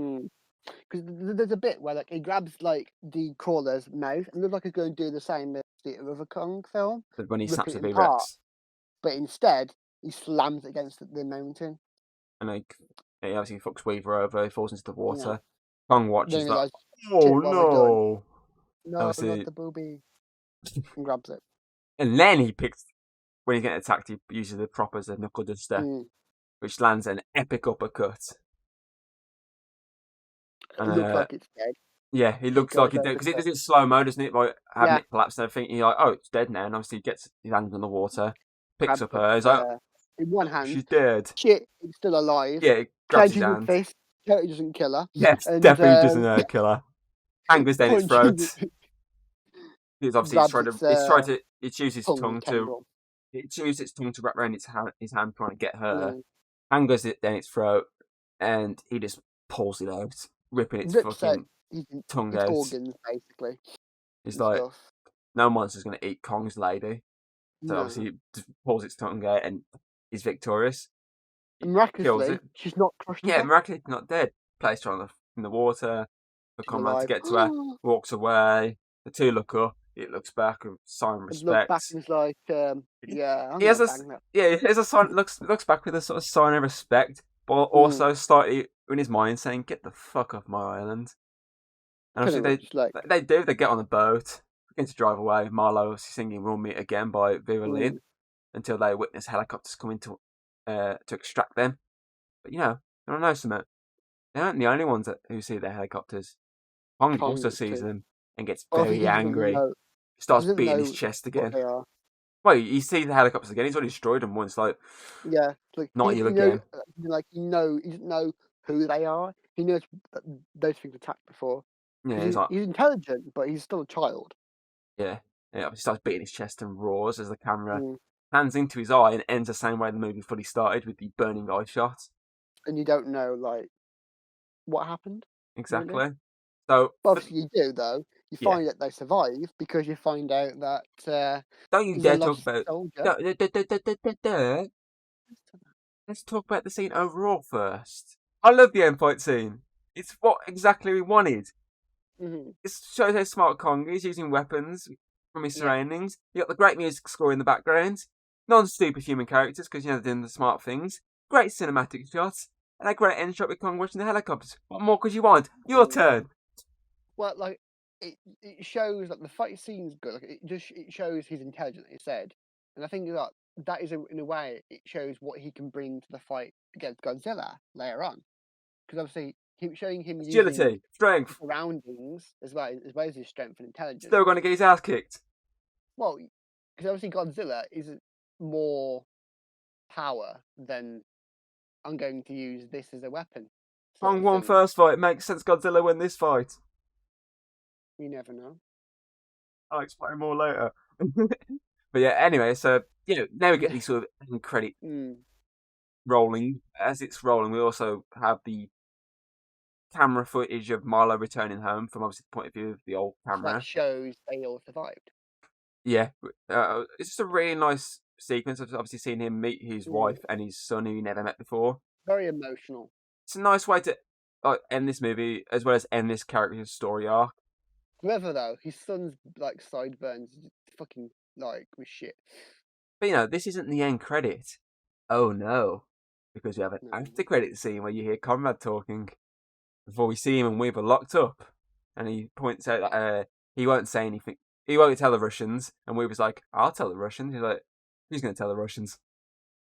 Speaker 2: Because there's a bit where he grabs the crawler's mouth and looks like he's going to do the same as the other Kong film.
Speaker 1: But when he snaps the V-Rex.
Speaker 2: But instead, he slams it against the mountain.
Speaker 1: And he obviously fucks Weaver over, he falls into the water. Kong watches that.
Speaker 2: Oh no! No, not the booby. And grabs it.
Speaker 1: And then when he's getting attacked, he uses the prop as a knuckle duster. which lands an epic uppercut.
Speaker 2: It looks like it's dead.
Speaker 1: Yeah, he looks like he did because it does it slow mo, doesn't it? Like having it collapse and everything. You're like, oh, it's dead now. And obviously, he gets his hands on the water, picks
Speaker 2: Grabs
Speaker 1: up her. He's like,
Speaker 2: in one
Speaker 1: oh,
Speaker 2: hand.
Speaker 1: she's dead.
Speaker 2: Shit, it's still alive.
Speaker 1: Yeah, he grabs his
Speaker 2: Clenches his
Speaker 1: hand.
Speaker 2: fist. Totally doesn't kill her.
Speaker 1: Yes,
Speaker 2: And,
Speaker 1: definitely doesn't kill her. Angers down its throat.
Speaker 2: punches
Speaker 1: Because obviously it chews its tongue to wrap around its hand trying to get her. Angers it down its throat, and he just pulls it out, ripping its
Speaker 2: rips out
Speaker 1: fucking tongue
Speaker 2: its
Speaker 1: out.
Speaker 2: organs, basically.
Speaker 1: It's like,
Speaker 2: stuff.
Speaker 1: no monster's going to eat Kong's lady. So
Speaker 2: No.
Speaker 1: obviously it just pulls its tongue out and is victorious.
Speaker 2: And miraculously, she's not crushed.
Speaker 1: Yeah, miraculously not dead. Placed her in the water. For Conrad to get to her, walks away. The two look up. It looks back with sign of respect.
Speaker 2: Look back and is like, yeah,
Speaker 1: he has a sign. Looks back with a sort of sign of respect, but also slightly in his mind saying, "Get the fuck off my island." And obviously they do. They get on the boat, begin to drive away. Marlowe singing "We'll Meet Again" by Vera Lynn, until they witness helicopters coming to extract them. But I don't know something. They aren't the only ones who see their helicopters. Kong also sees them and gets very angry. Starts beating his chest again. Well, you see the helicopters again. He's already destroyed them once. Like, not you again.
Speaker 2: He doesn't know who they are. He knows that those things attacked before.
Speaker 1: Yeah,
Speaker 2: he's intelligent, but he's still a child.
Speaker 1: Yeah. He starts beating his chest and roars as the camera pans into his eye and ends the same way the movie fully started, with the burning eye shot.
Speaker 2: And you don't know, what happened.
Speaker 1: Exactly.
Speaker 2: Really.
Speaker 1: So
Speaker 2: obviously you do, though. You find that they survive because you find out that
Speaker 1: don't you dare talk about Let's talk about the scene overall first. I love the end fight scene. It's what exactly we wanted. It shows how smart Kong is, using weapons from his surroundings. You got the great music score in the background, non-superhuman characters because they're doing the smart things, great cinematic shots, and a great end shot with Kong watching the helicopters. What more could you want? Your turn.
Speaker 2: Well, it shows the fight scene's good. It shows he's intelligent. It said, and I think that is in a way it shows what he can bring to the fight against Godzilla later on, because obviously showing him
Speaker 1: agility, strength,
Speaker 2: surroundings as well as his strength and intelligence.
Speaker 1: Still going to get his ass kicked.
Speaker 2: Well, because obviously Godzilla is more power than I'm going to use this as a weapon.
Speaker 1: Kong won first fight. It makes sense Godzilla win this fight.
Speaker 2: You never know.
Speaker 1: I'll explain more later. But yeah, anyway, so now we get these sort of credit rolling. As it's rolling, we also have the camera footage of Marlowe returning home from obviously the point of view of the old camera.
Speaker 2: That shows they all survived.
Speaker 1: Yeah, it's just a really nice sequence of obviously seeing him meet his wife and his son who he never met before.
Speaker 2: Very emotional.
Speaker 1: It's a nice way to end this movie as well as end this character's story arc.
Speaker 2: However, though, his son's sideburns fucking was shit.
Speaker 1: But this isn't the end credit. Oh no, because we have an after credit scene where you hear Conrad talking before we see him and Weaver locked up, and he points out that he won't say anything. He won't tell the Russians, and Weaver's like, "I'll tell the Russians." He's like, "Who's going to tell the Russians?"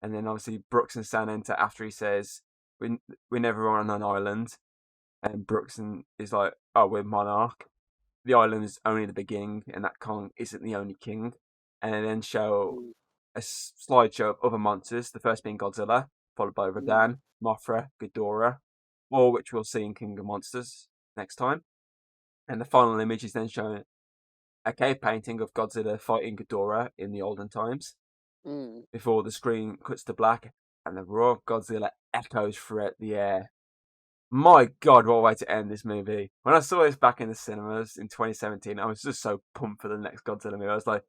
Speaker 1: And then obviously Brooks and Stan enter after he says, "We're never on an island," and Brooks is like, "Oh, we're monarch. The island is only the beginning, and that Kong isn't the only king." And they then show a slideshow of other monsters, the first being Godzilla, followed by Rodan, Mothra, Ghidorah, all which we'll see in King of Monsters next time. And the final image is then showing a cave painting of Godzilla fighting Ghidorah in the olden times, before the screen cuts to black, and the roar of Godzilla echoes throughout the air. My God, what a way to end this movie. When I saw this back in the cinemas in 2017, I was just so pumped for the next Godzilla movie. I was like,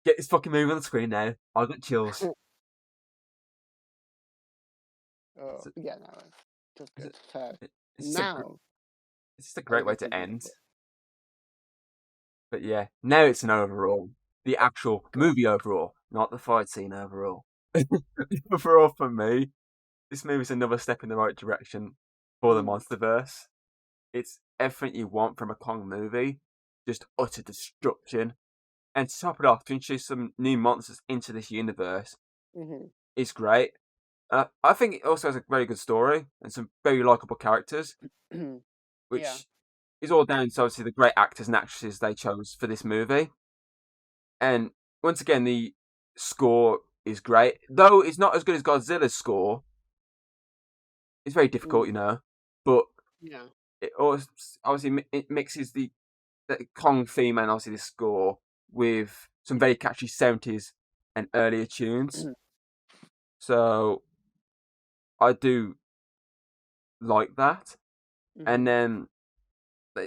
Speaker 1: get this fucking movie on the screen now. I got chills.
Speaker 2: Yeah, no, that's good.
Speaker 1: It's just a great way to end. But yeah, now it's an overall. The actual movie overall, not the fight scene overall. Overall, for me, this movie's another step in the right direction for the Monsterverse. It's everything you want from a Kong movie, just utter destruction. And to top it off, to introduce some new monsters into this universe is great. I think it also has a very good story and some very likable characters,
Speaker 2: Yeah.
Speaker 1: which is all down to obviously the great actors and actresses they chose for this movie. And once again, the score is great, though it's not as good as Godzilla's score. It's very difficult,
Speaker 2: Mm.
Speaker 1: but
Speaker 2: Yeah.
Speaker 1: it also, obviously it mixes the Kong theme and obviously the score with some very catchy 70s and earlier tunes. So I do like that. And
Speaker 2: Mhm.
Speaker 1: then,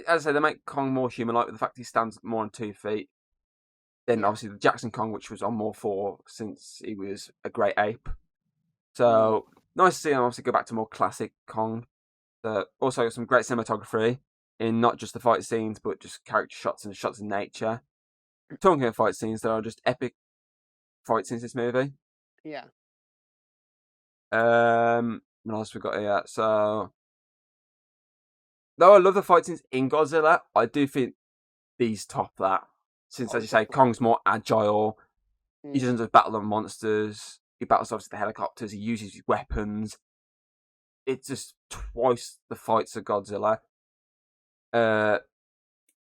Speaker 1: as I say, they make Kong more human-like with the fact he stands more on 2 feet. Then
Speaker 2: Yeah.
Speaker 1: obviously the Jackson Kong, which was on more four since he was a great ape.
Speaker 2: Mm.
Speaker 1: So nice to see him obviously go back to more classic Kong. Also some great cinematography in not just the fight scenes, but just character shots and shots of nature. Talking of fight scenes, there are just epic fight scenes in this movie.
Speaker 2: Yeah.
Speaker 1: What else we got here? So, though I love the fight scenes in Godzilla, I do think these top that. Since,
Speaker 2: Oh,
Speaker 1: as you say,
Speaker 2: definitely.
Speaker 1: Kong's more agile. He
Speaker 2: Mm.
Speaker 1: doesn't just battle the monsters. He battles obviously the helicopters. He uses his weapons. It's just twice the fights of Godzilla. Uh,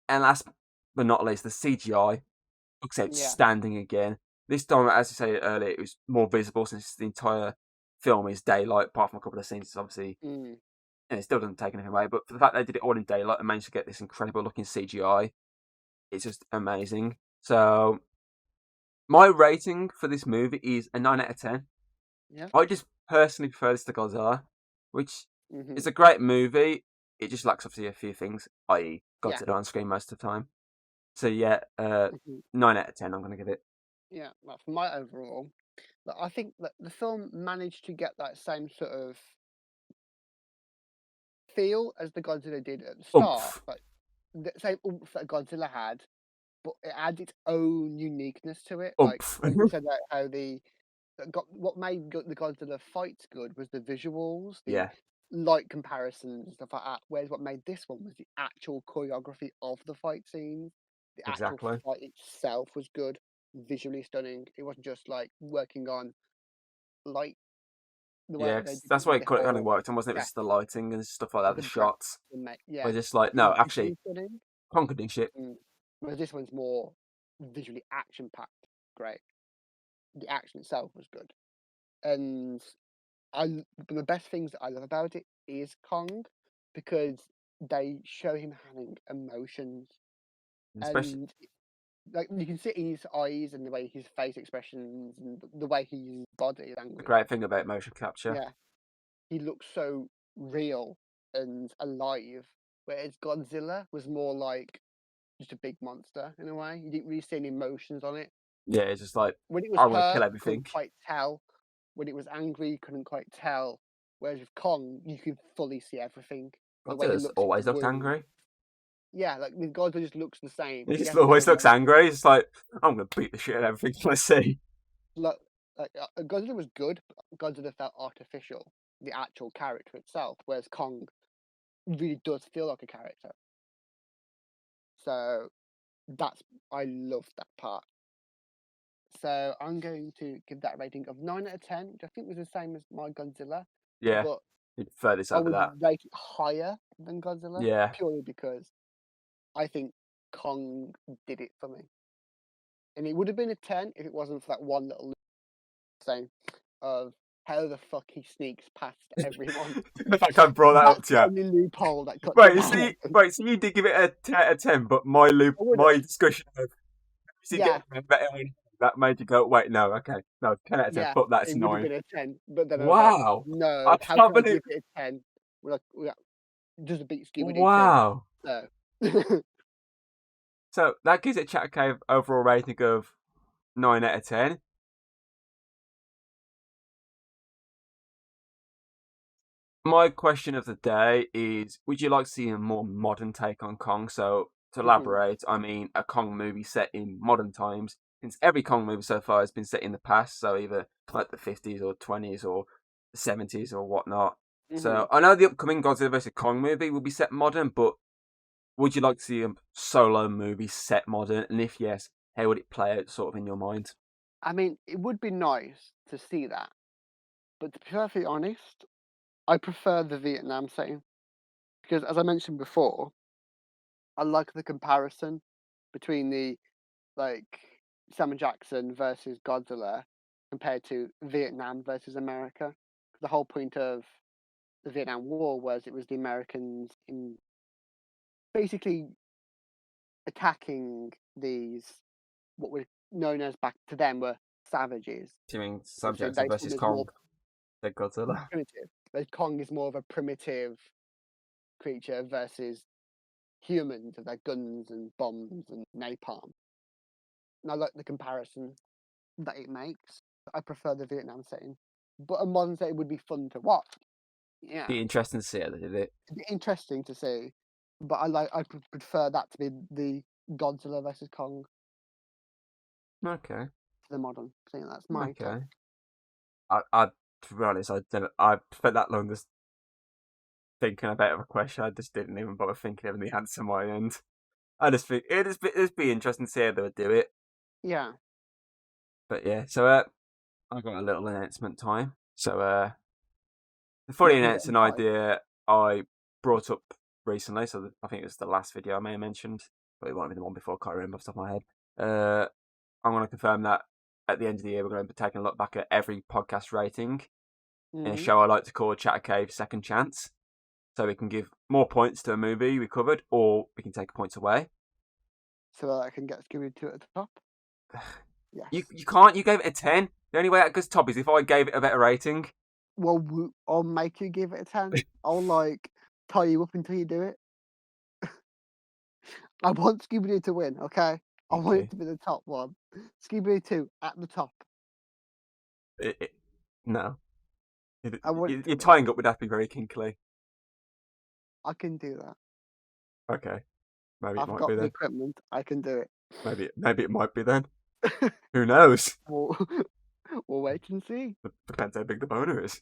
Speaker 1: and last but not least, the CGI looks
Speaker 2: Yeah.
Speaker 1: outstanding again. This time, as you said earlier, it was more visible since the entire film is daylight, apart from a couple of scenes, obviously.
Speaker 2: Mm.
Speaker 1: And it still doesn't take anything away, but for the fact they did it all in daylight and managed to get this incredible looking CGI, it's just amazing. So, my rating for this movie is a 9 out of 10.
Speaker 2: Yeah.
Speaker 1: I just personally prefer this to Godzilla, which is
Speaker 2: Mhm.
Speaker 1: a great movie. It just lacks obviously a few things, i.e.,
Speaker 2: Yeah.
Speaker 1: Godzilla on screen most of the time. So yeah,
Speaker 2: Mhm.
Speaker 1: 9 out of 10. I'm gonna give it.
Speaker 2: Yeah. That's my overall. But I think that the film managed to get that same sort of feel as the Godzilla did at the start,
Speaker 1: Oomph,
Speaker 2: like the same oomph that Godzilla had, but it had its own uniqueness to it. Like
Speaker 1: oomph.
Speaker 2: when you said that how that got what made the Godzilla fights good was the visuals, the
Speaker 1: Yeah,
Speaker 2: light comparisons and stuff like that. Whereas what made this one was the actual choreography of the fight scenes. The actual
Speaker 1: exactly.
Speaker 2: fight itself was good, visually stunning. It wasn't just like working on light the way
Speaker 1: Yeah,
Speaker 2: they
Speaker 1: 'cause
Speaker 2: did
Speaker 1: that's why
Speaker 2: with
Speaker 1: it
Speaker 2: the
Speaker 1: kind of
Speaker 2: whole
Speaker 1: worked, and wasn't it? It was
Speaker 2: breath,
Speaker 1: just the lighting and stuff like that,
Speaker 2: with
Speaker 1: the
Speaker 2: the breath,
Speaker 1: shots.
Speaker 2: yeah,
Speaker 1: We're just like,
Speaker 2: it was
Speaker 1: no,
Speaker 2: visually
Speaker 1: actually,
Speaker 2: stunning.
Speaker 1: Kong could do shit.
Speaker 2: Mm. Whereas this one's more visually action packed. Great, the action itself was good, and the best things that I love about it is Kong, because they show him having emotions,
Speaker 1: Especially
Speaker 2: and like you can see it in his eyes and the way his face expressions and the way he uses his body
Speaker 1: the
Speaker 2: language.
Speaker 1: great thing about motion capture.
Speaker 2: Yeah, he looks so real and alive, whereas Godzilla was more like just a big monster in a way. You didn't really see any emotions on it.
Speaker 1: Yeah, it's just like,
Speaker 2: When it was
Speaker 1: I'm gonna kill
Speaker 2: hurt, you
Speaker 1: everything.
Speaker 2: couldn't quite tell. When it was angry, you couldn't quite tell. Whereas with Kong, you can fully see everything. The way he
Speaker 1: Godzilla's
Speaker 2: looks at the
Speaker 1: always looked
Speaker 2: wound.
Speaker 1: angry.
Speaker 2: Yeah, like with Godzilla just looks the same.
Speaker 1: He
Speaker 2: He
Speaker 1: just
Speaker 2: hasn't had
Speaker 1: always
Speaker 2: a
Speaker 1: looks
Speaker 2: moment.
Speaker 1: angry. It's like, I'm gonna beat the shit out of everything I see.
Speaker 2: Like, Godzilla was good, but Godzilla felt artificial, the actual character itself, whereas Kong really does feel like a character. So that's I love that part. So I'm going to give that a rating of 9 out of 10, which I think was the same as my Godzilla,
Speaker 1: Yeah,
Speaker 2: but
Speaker 1: you'd prefer this
Speaker 2: I
Speaker 1: over
Speaker 2: would
Speaker 1: that.
Speaker 2: rate it higher than Godzilla
Speaker 1: Yeah,
Speaker 2: purely because I think Kong did it for me, and it would have been a 10 if it wasn't for that one little saying of how the fuck he sneaks past everyone.
Speaker 1: the fact I brought that up
Speaker 2: That's
Speaker 1: to
Speaker 2: the
Speaker 1: you.
Speaker 2: only loophole that cuts it
Speaker 1: Wait,
Speaker 2: down.
Speaker 1: so you did give it a 10 out of 10, but
Speaker 2: I would
Speaker 1: my
Speaker 2: have,
Speaker 1: discussion of is he
Speaker 2: yeah,
Speaker 1: getting better that made you go, wait, no, okay, no, 10 out of 10,
Speaker 2: yeah,
Speaker 1: but that's
Speaker 2: it would have
Speaker 1: 9.
Speaker 2: been a 10. But then I was like,
Speaker 1: Wow, I
Speaker 2: no, how
Speaker 1: can't
Speaker 2: can I
Speaker 1: believe,
Speaker 2: give it a 10? We're like, does a beat Scooby Doo 2.
Speaker 1: wow.
Speaker 2: So,
Speaker 1: So that gives it Chat Cave overall rating of 9 out of 10. My question of the day is, would you like to see a more modern take on Kong? So, to
Speaker 2: mhm,
Speaker 1: elaborate, I mean a Kong movie set in modern times, since every Kong movie so far has been set in the past, so either like the 50s or 20s or the 70s or whatnot.
Speaker 2: mhm.
Speaker 1: So, I know the upcoming Godzilla vs. Kong movie will be set modern, but would you like to see a solo movie set modern? And if yes, how would it play out sort of in your mind?
Speaker 2: I mean, it would be nice to see that, But to be perfectly honest, I prefer the Vietnam setting because, as I mentioned before, I like the comparison between the like Samuel Jackson versus Godzilla compared to Vietnam versus America. The whole point of the Vietnam War was it was the Americans in basically attacking these what were known as back to them were savages.
Speaker 1: Do you mean
Speaker 2: So
Speaker 1: Subjects
Speaker 2: they saw them
Speaker 1: versus
Speaker 2: as more
Speaker 1: Kong? Said Godzilla.
Speaker 2: primitive. But Kong is more of a primitive creature versus humans with their guns and bombs and napalm. And I like the comparison that it makes. I prefer the Vietnam setting, but a modern setting would be fun to watch. Yeah,
Speaker 1: Be interesting to see how they did it.
Speaker 2: it'd be interesting to see, but I prefer that to be the Godzilla versus Kong
Speaker 1: Okay.
Speaker 2: for the modern thing. That's my take.
Speaker 1: Okay. I to be honest, I spent that long just thinking about a question. I just didn't even bother thinking of the answer my end. I just think it'd be interesting to see how they would do it.
Speaker 2: Yeah.
Speaker 1: But yeah, so I got a little announcement time. So the
Speaker 2: Yeah,
Speaker 1: funny
Speaker 2: we get
Speaker 1: announcing
Speaker 2: invited.
Speaker 1: idea I brought up recently. So I think it was the last video I may have mentioned, but it might be the one before. I can't remember off the top of my head. I'm going to confirm that at the end of the year we're going to be taking a look back at every podcast rating in a
Speaker 2: Mm-hmm.
Speaker 1: show I like to call Chatter Cave Second Chance. So we can give more points to a movie we covered, or we can take points away.
Speaker 2: So that I can get Scooby 2 at the top.
Speaker 1: You
Speaker 2: Yes.
Speaker 1: can't. You gave it a 10. The only way that goes top is if I gave it a better rating.
Speaker 2: Well, I'll make you give it a 10. I'll like tie you up until you do it. I want Scooby Doo to win, okay? I want it
Speaker 1: Okay.
Speaker 2: to be the top one. Scooby Doo 2 at the top.
Speaker 1: No.
Speaker 2: I want it to
Speaker 1: You're
Speaker 2: win.
Speaker 1: tying up with Happy very kinkly.
Speaker 2: I can do that.
Speaker 1: Okay. Maybe it
Speaker 2: I've
Speaker 1: might be
Speaker 2: got the
Speaker 1: then.
Speaker 2: equipment. I can do it.
Speaker 1: Maybe it might be then. Who knows?
Speaker 2: we'll, we'll wait and see.
Speaker 1: Depends how big the boner is.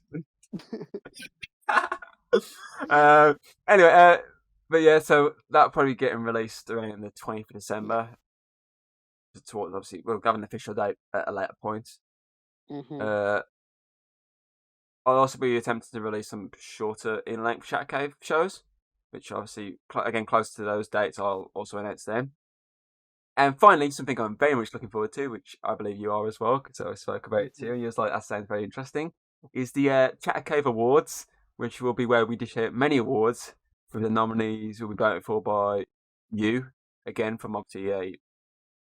Speaker 1: uh, anyway, but yeah, so that'll probably be getting released around the 20th of December. Towards obviously, we'll have an official date at a later point.
Speaker 2: Mm-hmm.
Speaker 1: Uh, I'll also be attempting to release some shorter in-length Chat Cave shows, which obviously, again, close to those dates, I'll also announce them. And finally, something I'm very much looking forward to, which I believe you are as well, because I spoke about it too, and you was like, that sounds very interesting, is the Chatter Cave Awards, which will be where we dish out many awards from the nominees who will be voted for by you, again, from obviously a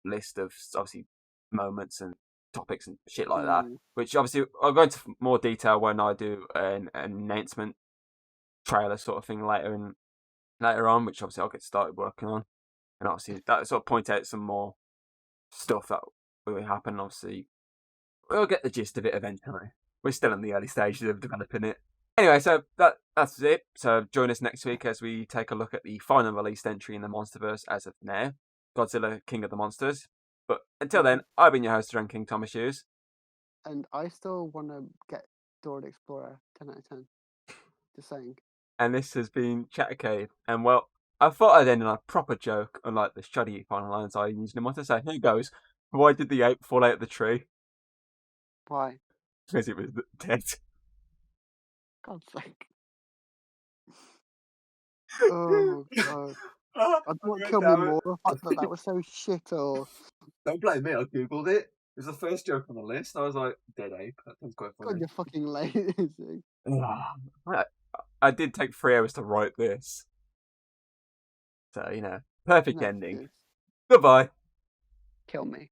Speaker 1: list of obviously moments and topics and shit like that,
Speaker 2: Mm.
Speaker 1: which obviously I'll go into more detail when I do an announcement trailer sort of thing later on, which obviously I'll get started working on. And obviously that sort of point out some more stuff that will happen. Obviously, we'll get the gist of it eventually. We're still in the early stages of developing it. Anyway, so that's it. So join us next week as we take a look at the final released entry in the Monsterverse as of now, Godzilla King of the Monsters. But until then, I've been your host, Drunk King Thomas Hughes.
Speaker 2: And I still want to get Dora the Explorer 10 out of 10. Just saying.
Speaker 1: And this has been Chatter Cave. And well, I thought I'd end on a proper joke, unlike the shoddy final lines I usually want to say. Here goes. Why did the ape fall out of the tree?
Speaker 2: Why?
Speaker 1: Because it was dead.
Speaker 2: God's sake. Oh, God.
Speaker 1: Oh,
Speaker 2: I don't
Speaker 1: God
Speaker 2: kill me
Speaker 1: damn it.
Speaker 2: more. The fact that was so shit or.
Speaker 1: Don't blame me, I googled it. It was the first joke on the list. I was like, dead ape. That sounds quite
Speaker 2: God,
Speaker 1: funny.
Speaker 2: you're fucking lazy.
Speaker 1: I did take 3 hours to write this. So, perfect
Speaker 2: No
Speaker 1: ending.
Speaker 2: excuse.
Speaker 1: Goodbye.
Speaker 2: Kill me.